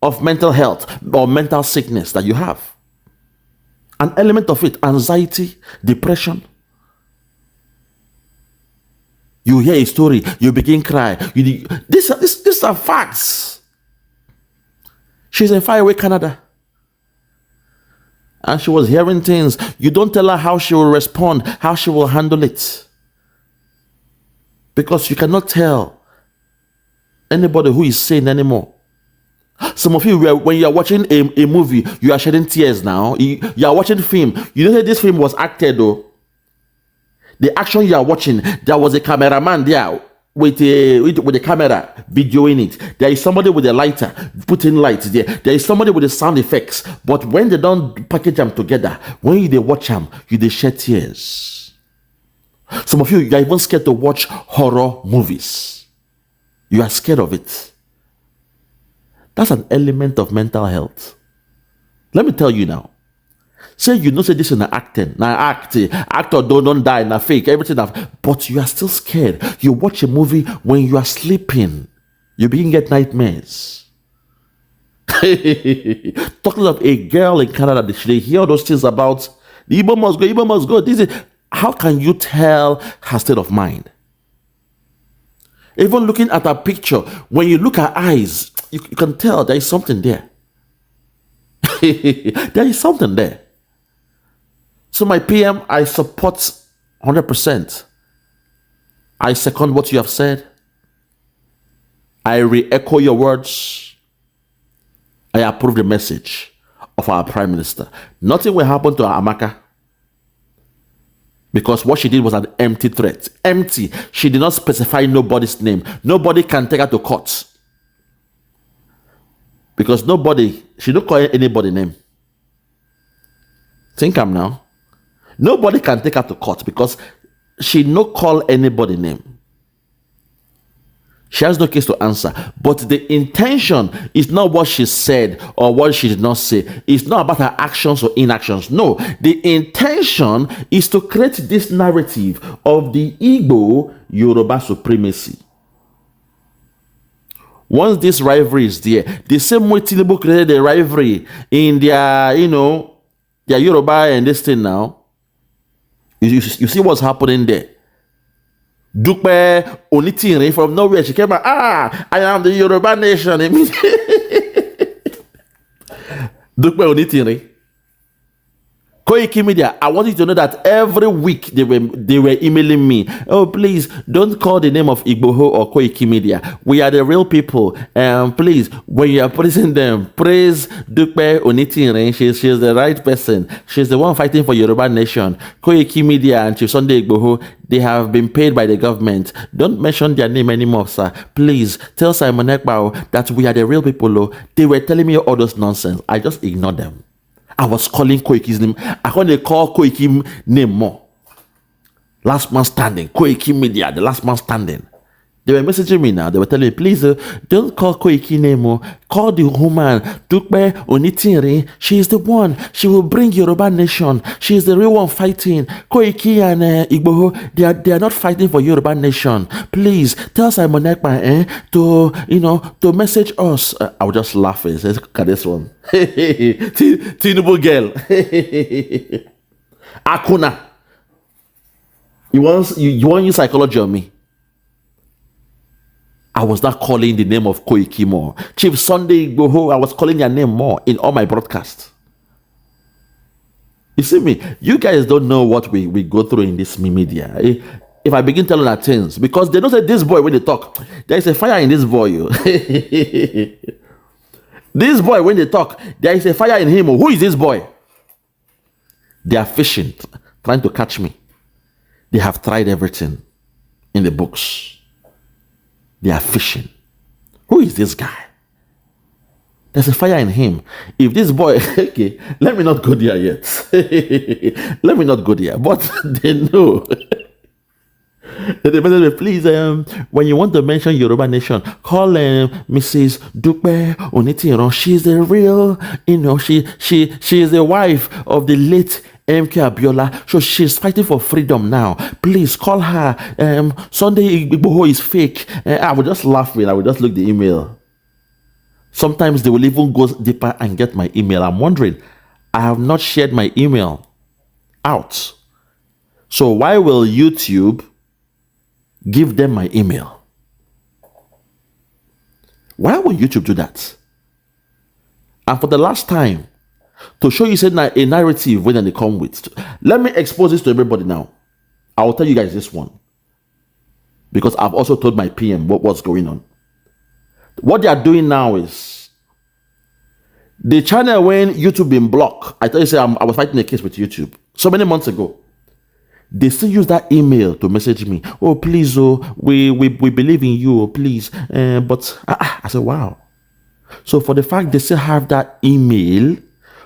of mental health or mental sickness that you have. An element of it, anxiety, depression. You hear a story, you begin cry. These are facts. She's in faraway Canada. And she was hearing things. You don't tell her how she will respond, how she will handle it. because you cannot tell anybody who is sane anymore. Some of you, when you are watching a movie, you are shedding tears now. You are watching film. You know that this film was acted though. The action you are watching, there was a cameraman there with the camera videoing it. There is somebody with a lighter putting lights there. There is somebody with the sound effects. But when they don't package them together, when they watch them, they shed tears. Some of you are even scared to watch horror movies. You are scared of it. That's an element of mental health. Let me tell you now. Say you know say this is an acting. Now actor don't die, na fake, everything. But you are still scared. You watch a movie when you are sleeping. You begin to get nightmares. Talking of a girl in Canada, they hear those things about the Igbo must go, Igbo must go. This is, how can you tell her state of mind? Even looking at her picture, when you look at her eyes, you can tell there is something there. There is something there. So my PM, I support 100%. I second what you have said. I re-echo your words. I approve the message of our Prime Minister. Nothing will happen to Amaka, because what she did was an empty threat. Empty. She did not specify nobody's name. Nobody can take her to court. Because she don't call anybody's name. Think I'm now. Nobody can take her to court because she no call anybody's name. She has no case to answer. But the intention is not what she said or what she did not say. It's not about her actions or inactions. No. The intention is to create this narrative of the Igbo Yoruba supremacy. Once this rivalry is there, the same way Tinubu created a rivalry in their, their Yoruba and this thing now, you see what's happening there. Dupe Onitiri from nowhere, she came out, I am the Yoruba nation. Dupe Onitiri. Koiki Media, I want you to know that every week they were emailing me. Oh, please don't call the name of Igboho or Koiki Media. We are the real people. Please, when you are praising them, praise Dupe Onitiri. She's the right person. She's the one fighting for Yoruba nation. Koiki Media and Chief Sunday Igboho, they have been paid by the government. Don't mention their name anymore, sir. Please tell Simon Ekpa that we are the real people. They were telling me all those nonsense. I just ignored them. I was calling Koiki's name. I couldn't call Koiki's name more. Last man standing. Koiki Media, the last man standing. They were messaging me now. They were telling me, please, don't call Koiki name more. Call the woman, Dupe Onitiri. She is the one. She will bring Yoruba nation. She is the real one fighting. Koiki and Igboho, they are not fighting for Yoruba nation. Please, tell Simon Ekpa to message us. I was just laughing. Look at this one. Tinubu girl. Akuna. You want to use psychology on me? I was not calling the name of Koiki more. Chief Sunday Igboho, I was calling their name more in all my broadcasts. You see me? You guys don't know what we go through in this media. If I begin telling that things, because they don't say this boy when they talk, there is a fire in this boy. This boy when they talk, there is a fire in him. Who is this boy? They are fishing, trying to catch me. They have tried everything in the books. They are fishing. Who is this guy? There's a fire in him. If this boy, okay, let me not go there yet. Let me not go there. But they know. Please, when you want to mention Yoruba nation, call Mrs. Dupe Onitiri. She's the real, she is the wife of the late MK Abiola, so she's fighting for freedom now. Please call her. Sunday Igboho is fake. I would just laugh when I would just look the email. Sometimes they will even go deeper and get my email. I'm wondering, I have not shared my email out. So why will YouTube give them my email? Why will YouTube do that? And for the last time, to show you a narrative when they come with. Let me expose this to everybody now. I will tell you guys this one. because I've also told my PM what's going on. What they are doing now is the channel when YouTube been blocked. I tell you, I was fighting a case with YouTube so many months ago. They still use that email to message me. Oh, please, we believe in you, please. But I said, wow. So for the fact they still have that email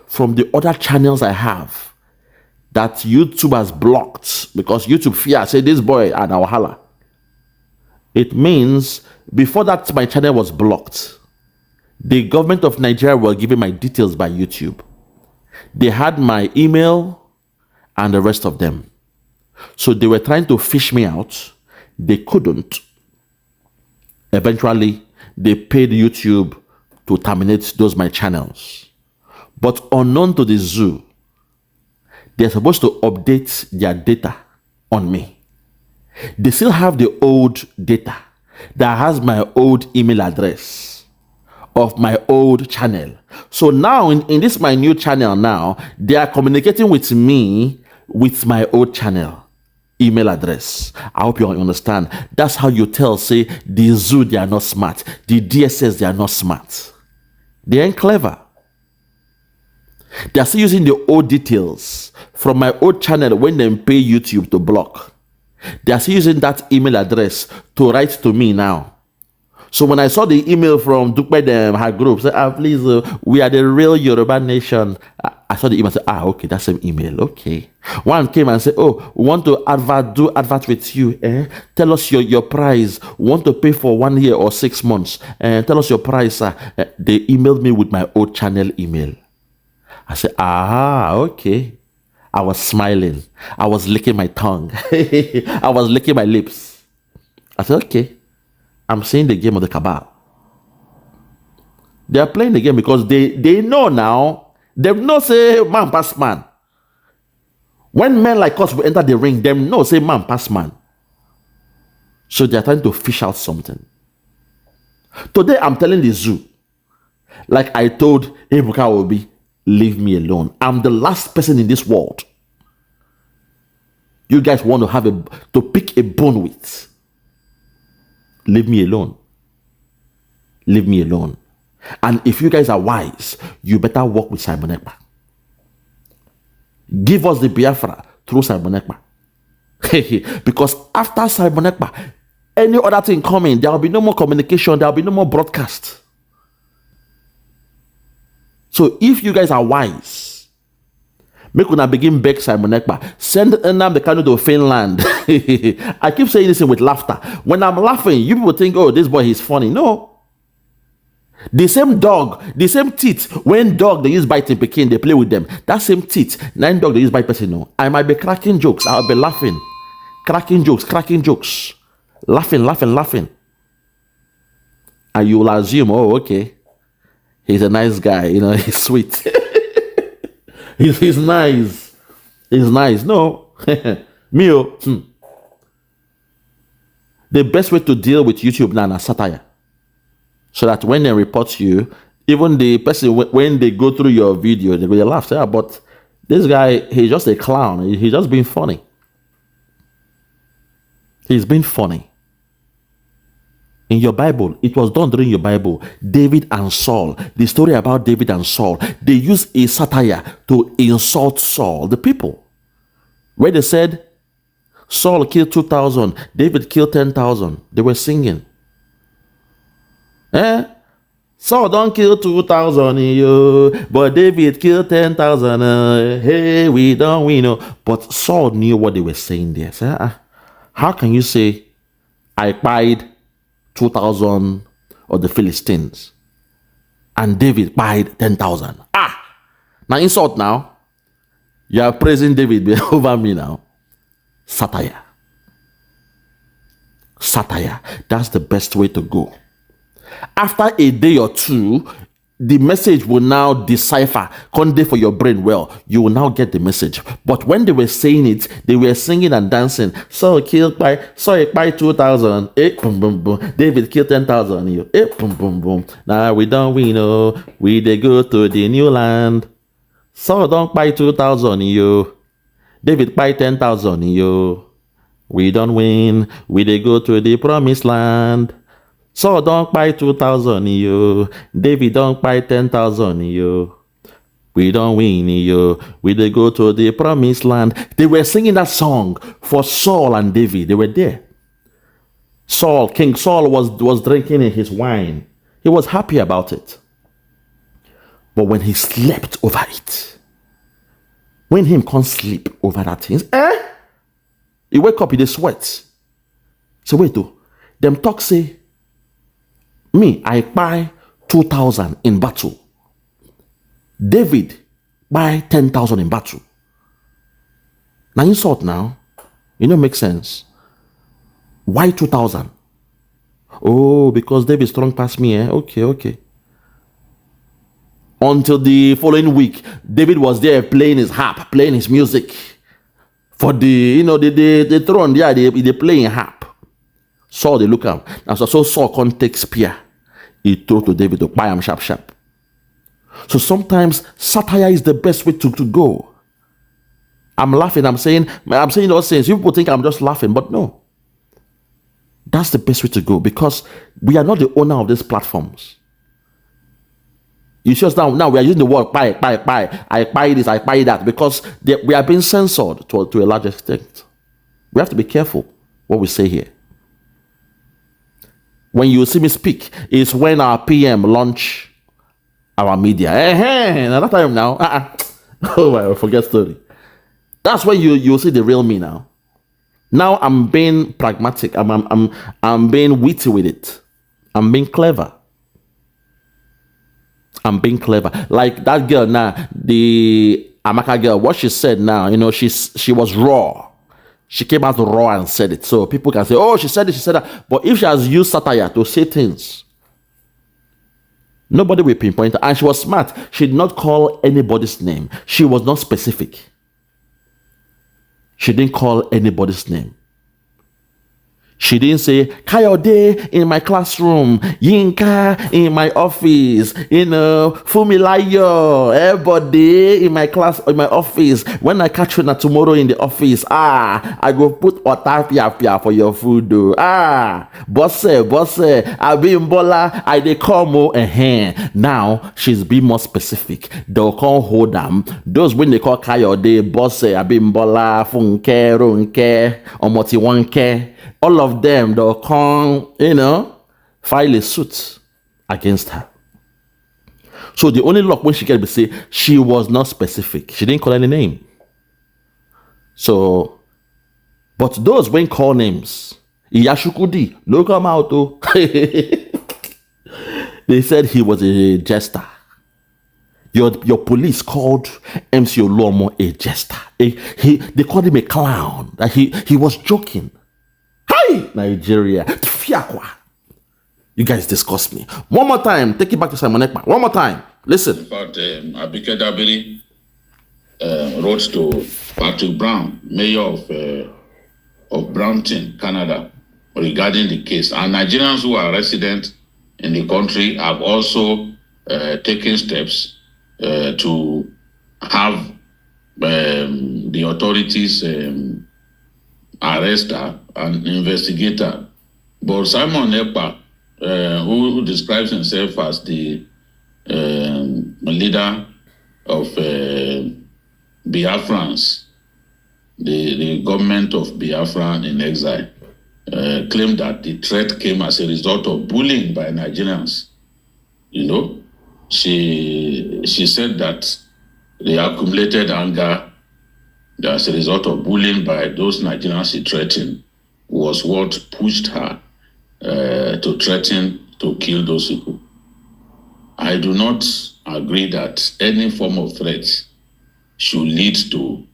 from the other channels I have that YouTube has blocked because YouTube fear say this boy and Wahala. It means before that my channel was blocked, the government of Nigeria were giving my details by YouTube. They had my email and the rest of them. So they were trying to fish me out. They couldn't. Eventually, they paid YouTube to terminate those my channels. But unknown to the zoo, they're supposed to update their data on me. They still have the old data that has my old email address of my old channel. So now in this my new channel now, they are communicating with me with my old channel email address. I hope you understand. That's how you tell, say, the zoo, they are not smart. The DSS, they are not smart. They ain't clever. They are still using the old details from my old channel when they pay YouTube to block. They are still using that email address to write to me now. So when I saw the email from Dupe, her group, say, please, we are the real Yoruba nation. I saw the email and said, okay, that's an email. Okay. One came and said, oh, we want to do advert with you. Tell us your price. We want to pay for 1 year or 6 months. Tell us your price. They emailed me with my old channel email. I said, okay. I was smiling. I was licking my tongue. I was licking my lips. I said, okay. I'm seeing the game of the cabal. They are playing the game because they know now. They know say man pass man. When men like us will enter the ring, they know say man pass man. So they are trying to fish out something. Today I'm telling the zoo, like I told Ebuka Obi, leave me alone. I'm the last person in this world you guys want to have to pick a bone with. Leave me alone. Leave me alone. And if you guys are wise, you better work with Simon Ekpa. Give us the Biafra through Simon Ekpa. Because after Simon Ekpa, any other thing coming, there will be no more communication, there will be no more broadcast. So if you guys are wise, make una begin beg Simon Ekpa. Send Nnamdi Kanu to Finland. I keep saying this with laughter. When I'm laughing, you people think, oh, this boy is funny. No. The same dog, the same teeth. When dog they use biting Pekin, they play with them. That same teeth, 9 dog they use bite person. No. I might be cracking jokes. I'll be laughing. Cracking jokes. Laughing. And you will assume, oh, okay. He's a nice guy, he's sweet. He's nice. He's nice. No. Mio. The best way to deal with YouTube now is satire. So that when they report you, even the person, when they go through your video, they will laugh. Say, but this guy, he's just a clown. He's just being funny. He's been funny. In your Bible, it was done during your Bible. David and Saul, the story about David and Saul, they used a satire to insult Saul, the people. Where they said, Saul killed 2,000, David killed 10,000. They were singing. Saul don't kill 2,000, but David killed 10,000. Hey, we know. But Saul knew what they were saying there. So, how can you say, I pied 2,000 of the Philistines and David pied 10,000? Now insult now. You are praising David over me now. Satire. That's the best way to go. After a day or two, the message will now decipher. Conde for your brain well. You will now get the message. But when they were saying it, they were singing and dancing. Saul killed by 2,000. Boom, boom, boom. David killed 10,000. Boom, boom, boom. Now we know. We they go to the new land. Saul don't buy 2,000. David buy 10,000. We don't win. We dey go to the promised land. So don't buy 2,000 yo. David don't buy 10,000 yo. We don't win yo. We dey go to the promised land. They were singing that song for Saul and David. They were there. King Saul was drinking his wine. He was happy about it. But when he slept over it, when him can't sleep over that thing, he wake up, he dey sweat. So wait though, them talk say, me, I buy 2,000 in battle. David buy 10,000 in battle. Now insult now, make sense. Why 2,000? Oh, because David strong past me, eh? Okay. Until the following week, David was there playing his harp, playing his music. For the throne, yeah, they playing harp. Saul, they look up. Now, so Saul can't take spear. He threw to David to buy him sharp. So sometimes satire is the best way to go. I'm laughing, I'm saying those things. People think I'm just laughing, but no. That's the best way to go because we are not the owner of these platforms. You see us now we are using the word buy. I buy this, I buy that because we are being censored to a large extent. We have to be careful what we say here. When you see me speak, is when our PM launch our media. Now that time now. Oh my, forget story. That's when you see the real me now. Now I'm being pragmatic. I'm being witty with it. I'm being clever. Like that girl now, the Amaka girl, what she said now, she was raw. She came out raw and said it. So people can say, oh, she said this, she said that. But if she has used satire to say things, nobody will pinpoint her. And she was smart. She did not call anybody's name. She was not specific. She didn't call anybody's name. She didn't say, Kayode in my classroom, Yinka in my office, Fumilayo, everybody in my class, in my office. When I catch you tomorrow in the office, I go put otapia for your food. Bosse, Abimbola, I dey come. Now she's being more specific. They'll call hold them. Those when they call Kayode, Bosse, Abimbola, Funke, Runke, Omotiwanke. All of them, they'll come, file a suit against her. So the only luck when she can be say she was not specific. She didn't call any name. So, but those when call names, Iyashukudi, no come out. They said he was a jester. Your police called MC Olomo a jester. They called him a clown. That he was joking. Hi, Nigeria. You guys disgust me. One more time. Take it back to Simon Ekpa. One more time. Listen. In fact, ABIKE DABIRI wrote to Patrick Brown, mayor of Brampton, Canada, regarding the case. And Nigerians who are resident in the country have also taken steps to have the authorities arrest her and investigate her. But Simon Ekpa, who describes himself as the leader of Biafrans, the government of Biafra in exile, claimed that the threat came as a result of bullying by Nigerians. She said that the accumulated anger as a result of bullying by those Nigerians she threatened was what pushed her to threaten to kill those people. I do not agree that any form of threat should lead to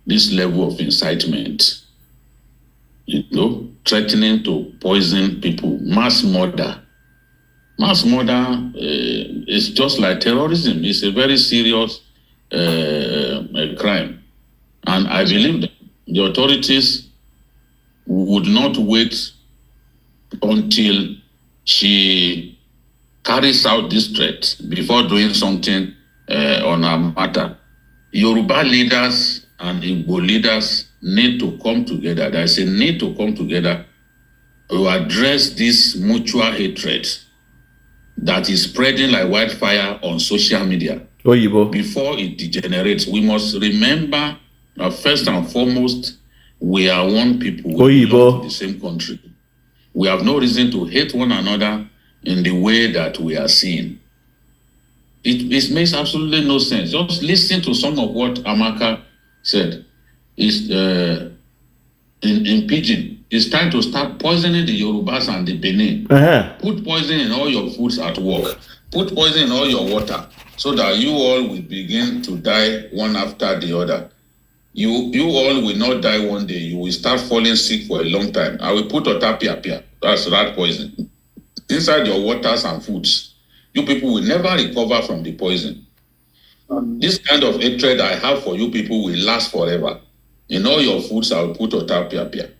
this level of incitement. Threatening to poison people, mass murder. Mass murder is just like terrorism. It's a very serious crime. And I believe that the authorities would not wait until she carries out this threat before doing something on her matter. Yoruba leaders and Igbo leaders need to come together. There is a need to come together to address this mutual hatred that is spreading like wildfire on social media. Oyibo. Before it degenerates, we must remember that first and foremost, we are one people. We belong to the same country. We have no reason to hate one another in the way that we are seeing. It makes absolutely no sense. Just listen to some of what Amaka said. Is in Pigeon, it's time to start poisoning the Yorubas and the Benin. Put poison in all your foods at work. Put poison in all your water, so that you all will begin to die one after the other. You all will not die one day. You will start falling sick for a long time. I will put otapia, that's rat poison, inside your waters and foods. You people will never recover from the poison. This kind of hatred I have for you people will last forever. In all your foods, I will put otapia.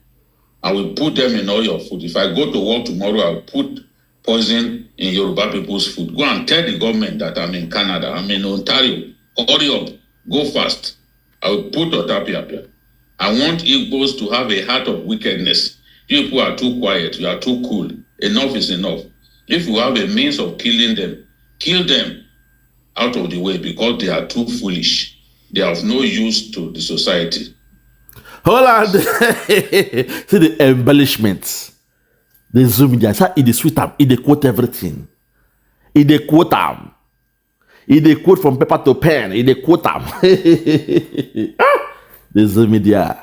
I will put them in all your food. If I go to work tomorrow, I will put poison in Yoruba people's food. Go and tell the government that I'm in Canada, I'm in Ontario. Hurry up, go fast. I will put otapia. I want Igbos to have a heart of wickedness. You people are too quiet, you are too cool. Enough is enough. If you have a means of killing them, kill them out of the way, because they are too foolish. They are of no use to the society. Hold on. See the embellishments. They zoom in there. It is sweet. It quote everything. It quote them. It quote from paper to pen. It quote them. The zoom media.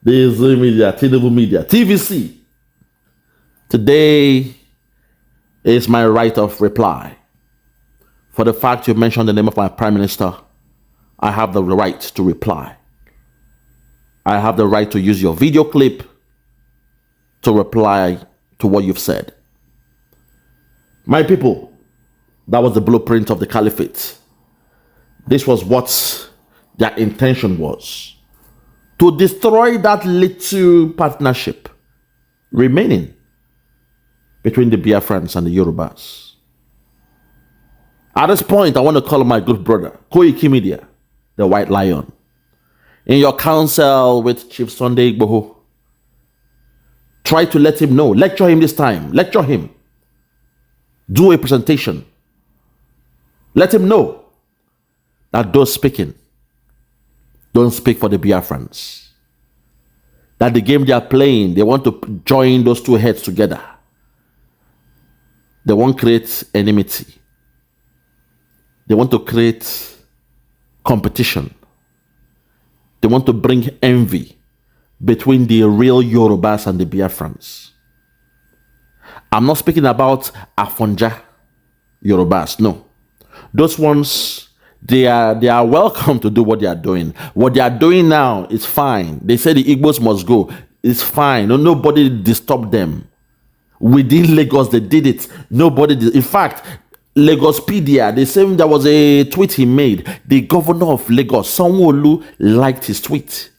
The zoom media. Tinubu media. TVC. Today is my right of reply. For the fact you mentioned the name of my prime minister, I have the right to reply. I have the right to use your video clip to reply to what you've said. My people, that was the blueprint of the caliphate. This was what their intention was. To destroy that little partnership remaining between the Biafrans and the Yorubas. At this point, I want to call my good brother, Koiki Media, the White Lion. In your council with Chief Sunday Igboho, try to let him know. Lecture him this time. Lecture him. Do a presentation. Let him know that those speaking don't speak for the Biafrans. That the game they are playing, they want to join those two heads together. They won't create enmity. They want to create competition. They want to bring envy between the real Yorubas and the Biafrans. I'm not speaking about Afonja Yorubas, no. Those ones, they are welcome to do what they are doing. What they are doing now is fine. They say the Igbos must go. It's fine. Nobody disturbed them. Within Lagos, they did it. Nobody did. In fact, Lagospedia, they say there was a tweet he made. The governor of Lagos, Sanwo-Olu, liked his tweet.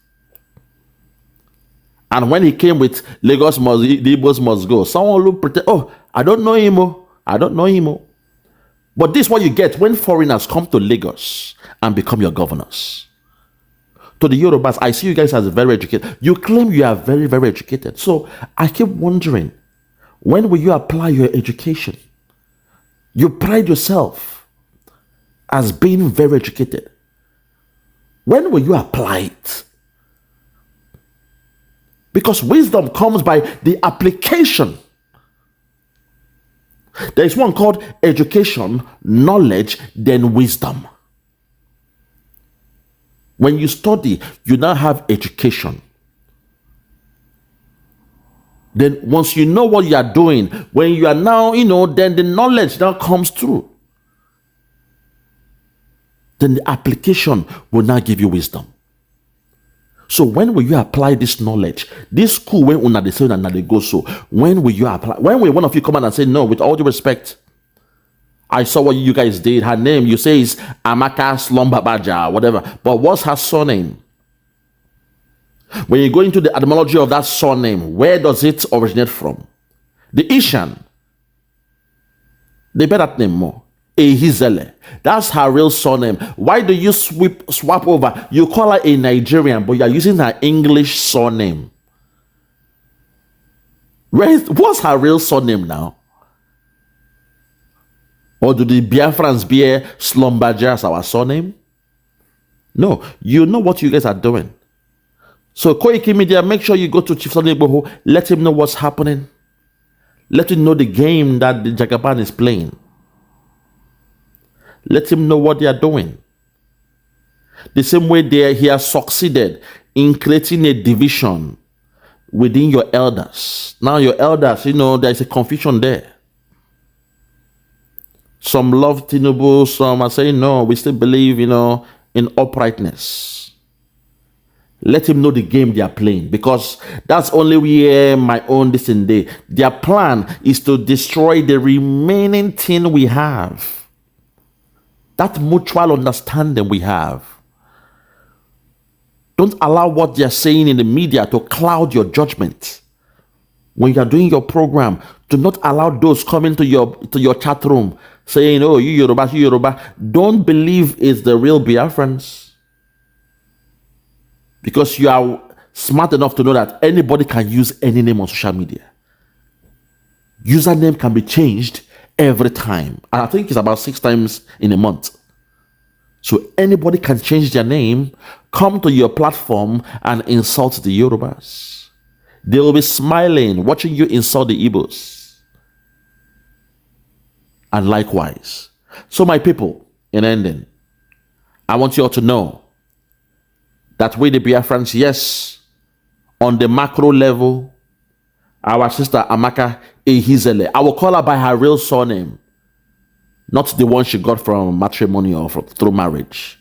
And when he came with Lagos must, the Igbos must go, Sanwo-Olu pretend, oh, I don't know him. I don't know him. But this is what you get when foreigners come to Lagos and become your governors. To the Yorubas, I see you guys as very educated. You claim you are very, very educated. So I keep wondering, when will you apply your education? You pride yourself as being very educated. When will you apply it? Because wisdom comes by the application. There is one called education, knowledge, then wisdom. When you study, you now have education. Then once you know what you are doing, when you are now, then the knowledge now comes through. Then the application will now give you wisdom. So when will you apply this knowledge? This school, when una they say una they go so, when will you apply? When will one of you come out and say, no, with all due respect, I saw what you guys did. Her name, you say is Amaka Slumbabaja, whatever. But what's her surname? When you go into the etymology of that surname, where does it originate from? The Ishan. They bear that name more. Ehizele. That's her real surname. Why do you swap over? You call her a Nigerian, but you are using her English surname. What's her real surname now? Or do the Biafrans bear Slumberger as our surname? No, you know what you guys are doing. So Koiki Media, make sure you go to Chief Sunday Igboho, let him know what's happening. Let him know the game that the Jagaban is playing. Let him know what they are doing. The same way he has succeeded in creating a division within your elders. Now your elders, there's a confusion there. Some love Tinubu, some are saying, no, we still believe, in uprightness. Let him know the game they are playing, because that's only where my own day. Their plan is to destroy the remaining thing we have. That mutual understanding we have. Don't allow what they're saying in the media to cloud your judgment. When you are doing your program, do not allow those coming to your chat room saying, oh, you Yoruba. Don't believe it's the real Biafrans. Because you are smart enough to know that anybody can use any name on social media. Username can be changed every time. And I think it's about 6 times in a month. So anybody can change their name, come to your platform and insult the Yorubas. They will be smiling, watching you insult the Igbos. And likewise. So my people, in ending, I want you all to know that we the Biafrans, yes, on the macro level, our sister Amaka Ehizele, I will call her by her real surname, not the one she got from matrimony or through marriage.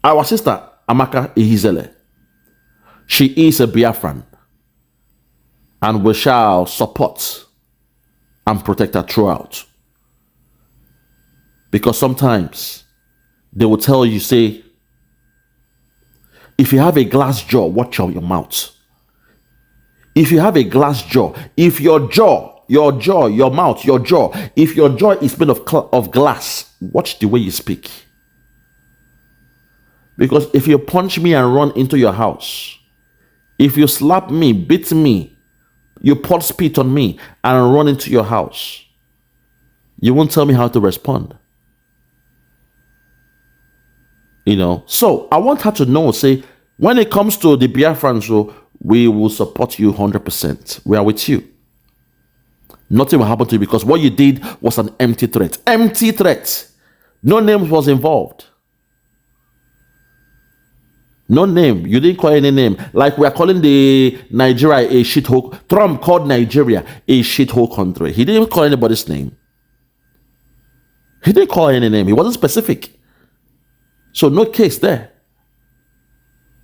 Our sister Amaka Ehizele, she is a Biafran, and we shall support and protect her throughout. Because sometimes they will tell you, say, if you have a glass jaw, watch out your mouth. If you have a glass jaw, if your mouth, if your jaw is made of glass, watch the way you speak. Because if you punch me and run into your house, if you slap me, beat me, you pour spit on me and run into your house, you won't tell me how to respond. So I want her to know, say, when it comes to the Biafrans, so we will support you 100%. We are with you. Nothing will happen to you because what you did was an empty threat. Empty threat. No name was involved. No name. You didn't call any name. Like we are calling the Nigeria a shithole. Trump called Nigeria a shithole country. He didn't call anybody's name. He didn't call any name. He wasn't specific. So no case there.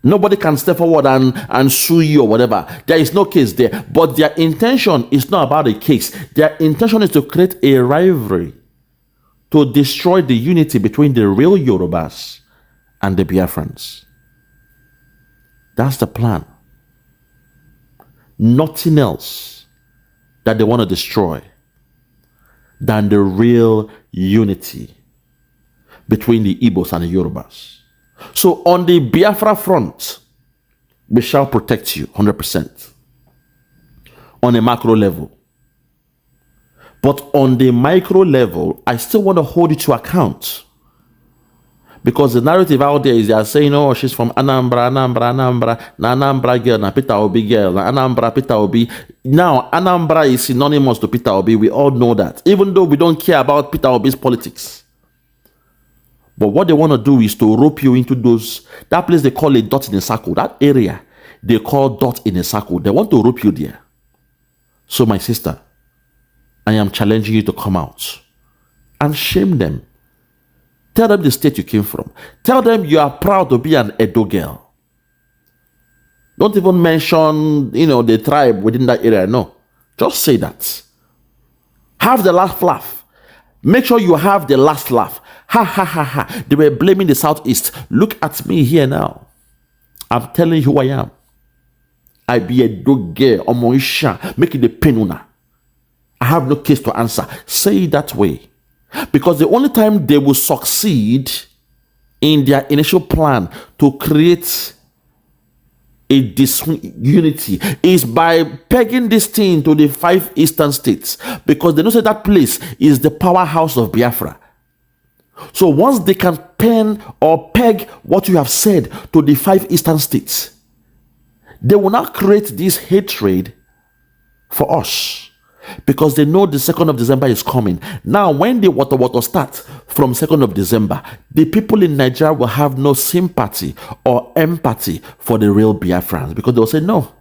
Nobody can step forward and sue you or whatever. There is no case there. But their intention is not about a case. Their intention is to create a rivalry, to destroy the unity between the real Yorubas and the Biafrans. That's the plan. Nothing else that they want to destroy than the real unity between the Igbos and the Yorubas. So on the Biafra front, we shall protect you 100% on a macro level. But on the micro level, I still want to hold you to account. Because the narrative out there is they are saying, oh, she's from Anambra, na Anambra girl, na Peter Obi girl, na Anambra, Peter Obi. Now, Anambra is synonymous to Peter Obi. We all know that. Even though we don't care about Peter Obi's politics. But what they want to do is to rope you into that place they call a dot in a circle. That area they call dot in a circle. They want to rope you there. So my sister, I am challenging you to come out and shame them. Tell them the state you came from. Tell them you are proud to be an Edo girl. Don't even mention, the tribe within that area. No. Just say that. Have the last laugh. Make sure you have the last laugh. Ha ha ha ha. They were blaming the Southeast. Look at me here now. I'm telling you who I am. I be a dog girl. Omoisha. Making the penuna. I have no case to answer. Say it that way. Because the only time they will succeed in their initial plan to create a disunity is by pegging this thing to the 5 eastern states, because they know that that place is the powerhouse of Biafra. So once they can pen or peg what you have said to the 5 eastern states, they will now create this hatred for us, because they know the 2nd of December is coming. Now, when the water starts from 2nd of December, the people in Nigeria will have no sympathy or empathy for the real Biafrans, because they will say, no,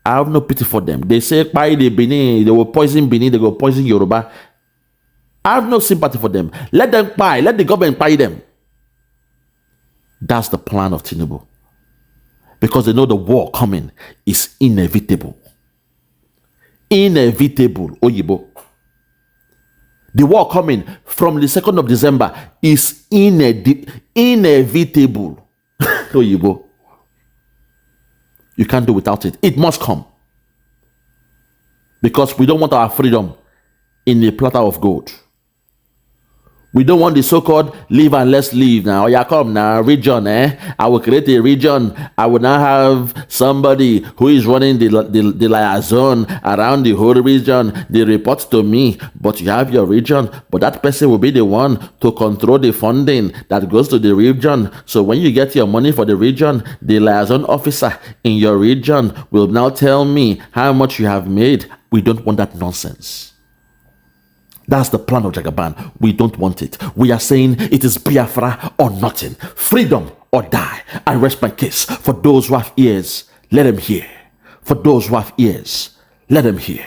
I have no pity for them. They say, by the Benin, they will poison Benin, they will poison Yoruba. I have no sympathy for them. Let them buy, let the government buy them. That's the plan of Tinubu, because they know the war coming is inevitable. Inevitable, Oyibo. The war coming from the 2nd of December is inevitable, Oyibo. You can't do without it. It must come. Because we don't want our freedom in a platter of gold. We don't want the so-called live and let's live now. Yeah, come now, region, I will create a region. I will now have somebody who is running the liaison around the whole region. They report to me, but you have your region. But that person will be the one to control the funding that goes to the region. So when you get your money for the region, the liaison officer in your region will now tell me how much you have made. We don't want that nonsense. That's the plan of Jagaban. We don't want it. We are saying it is Biafra or nothing. Freedom or die. I rest my case. For those who have ears, let them hear. For those who have ears, let them hear.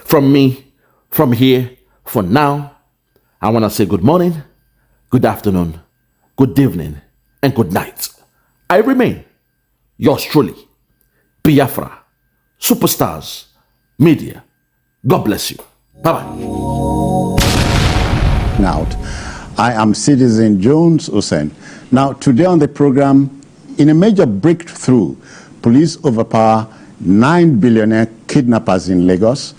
From me, from here, for now, I want to say good morning, good afternoon, good evening, and good night. I remain yours truly, Biafra, Superstars, Media. God bless you. Bye-bye. Out. I am Citizen Jones Hussein. Now, today on the program, in a major breakthrough, police overpower 9 billionaire kidnappers in Lagos.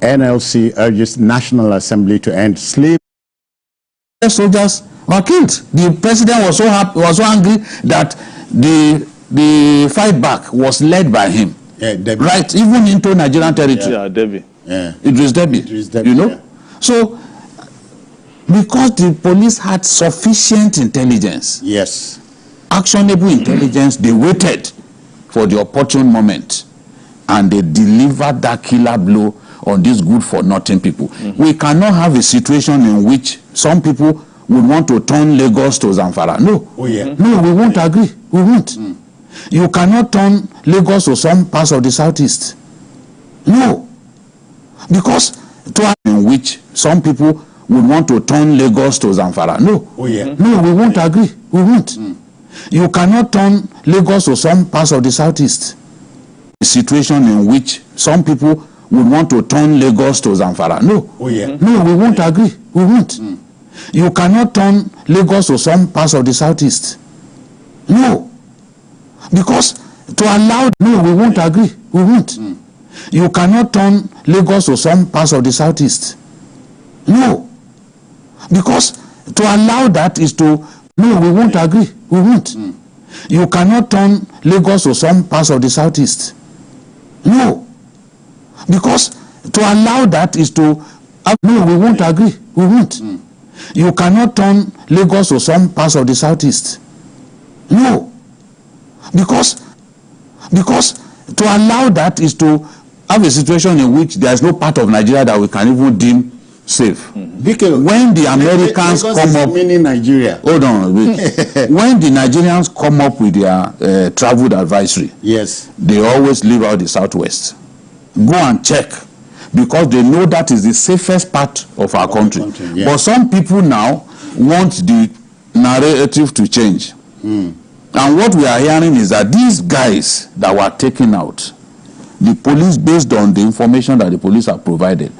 NLC urges National Assembly to end slavery. Soldiers were killed. The president was so happy, was so angry that the fight back was led by him. Right, even into Nigerian territory. Yeah, Debbie. Yeah. Idris Debbie. You know? Yeah. So, because the police had sufficient intelligence, Yes. actionable intelligence, they waited for the opportune moment and they delivered that killer blow on these good-for-nothing people. We cannot have a situation in which some people would want to turn Lagos to Zamfara. No. Oh, yeah. No, we won't agree. We won't. You cannot turn Lagos to some parts of the southeast. No. Because in which some people would want to turn Lagos to Zamfara. No. Oh, yeah. No, we won't agree. We won't. You cannot turn Lagos to some parts of the southeast. A situation in which some people would want to turn Lagos to Zamfara. No. Oh, yeah. No, we won't agree. We won't. You cannot turn Lagos to some parts of the southeast. No. Because to allow, no, we won't agree. We won't. You cannot turn Lagos to some parts of the southeast. No. Because to allow that is to, no, we won't agree. We won't. You cannot turn Lagos to some parts of the southeast. No. Because to allow that is to, no, we won't agree. We won't. You cannot turn Lagos to some parts of the southeast. No. Because to allow that is to have a situation in which there is no part of Nigeria that we can even deem safe. When the Americans come up, meaning Nigeria. hold on, wait. When the Nigerians come up with their travel advisory, Yes. they always leave out the southwest. Go and check, because they know that is the safest part of our country. Yeah. But some people now want the narrative to change. And what we are hearing is that these guys that were taken out, the police, based on the information that the police have provided,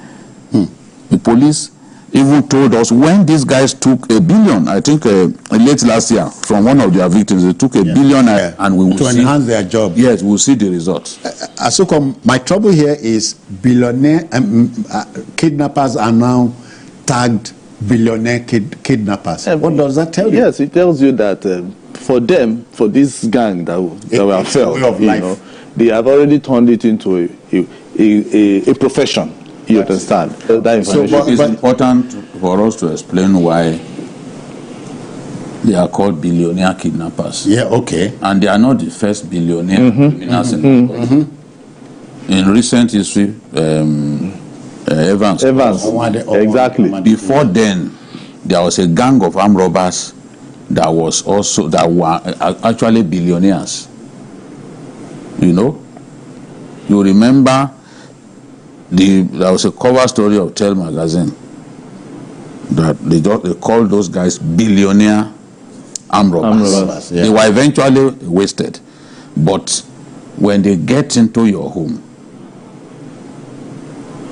the police even told us when these guys took $1 billion, I think late last year, from one of their victims, they took $1 billion, and we will to enhance their job. Yes, we'll see the results. Asuko, my trouble here is billionaire kidnappers are now tagged billionaire kidnappers. What does that tell you? Yes, it tells you that for them, for this gang that were felt, way of life. they have already turned it into a profession. You understand? That information. It's important for us to explain why they are called billionaire kidnappers. Yeah, okay. And they are not the first billionaire criminals in the country. In recent history, Evans. Exactly. Before then, there was a gang of armed robbers that were actually billionaires. You know, you remember there was a cover story of Tell magazine that they called those guys billionaire armed robbers. Yeah. They were eventually wasted, but when they get into your home,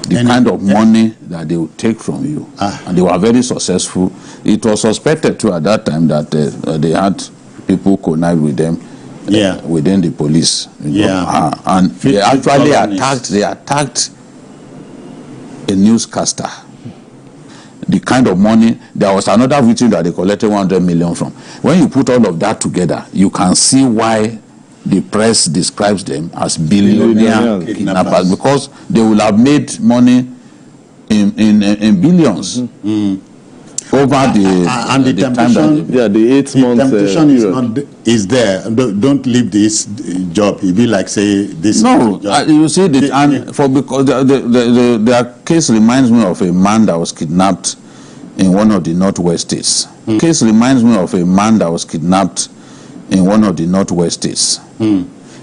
the kind of money that they would take from you, and they were very successful. It was suspected too at that time that they had people connive with them within the police. And they actually attacked a newscaster. The kind of money, there was another victim that they collected 100 million from. When you put all of that together, you can see why the press describes them as billionaire kidnappers, because they will have made money in billions over the temptation. The 8 months. Temptation is there. Don't leave this job. It be like say this. No, you see, because their case reminds me of a man that was kidnapped in one of the Northwest states. Case reminds me of a man that was kidnapped in one of the Northwest states.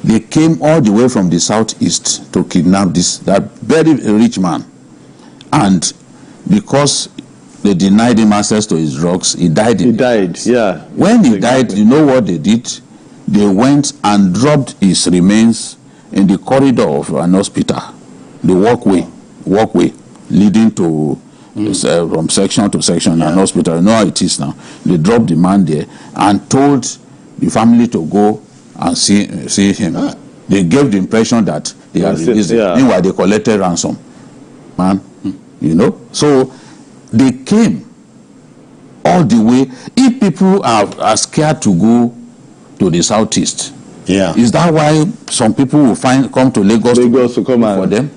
They came all the way from the southeast to kidnap that very rich man, and because they denied him access to his drugs, he died. Yeah. When he died, you know what they did? They went and dropped his remains in the corridor of an hospital, the walkway leading to from section to section, an hospital. You know how it is now. They dropped the man there and told the family to go and see him. They gave the impression that they had released him. Meanwhile, they collected ransom. Man, you know. So they came all the way. If people are scared to go to the southeast, is that why some people will come to Lagos to come for them?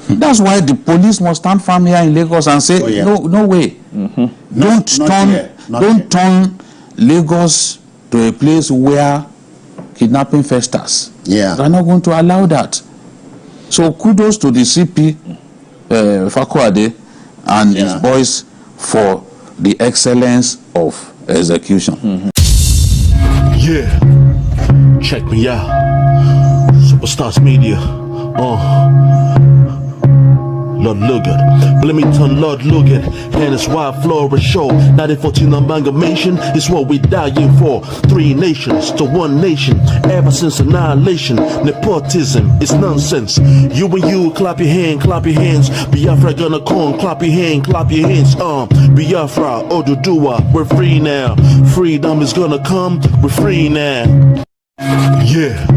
That's why the police must stand firm here in Lagos and say, no way. Don't turn Lagos to a place where kidnapping festers. They're not going to allow that. So kudos to the CP Fakwade and his boys for the excellence of execution. Yeah, check me out. Superstars Media. Lord Logan, let me turn Lord Logan. And it's why Flora show 1914 amalgamation is what we dying for. 3 nations to 1 nation. Ever since annihilation, nepotism is nonsense. You and you, clap your hands. Biafra gonna come, clap your hands. Biafra, Oduduwa, we're free now. Freedom is gonna come, we're free now. Yeah.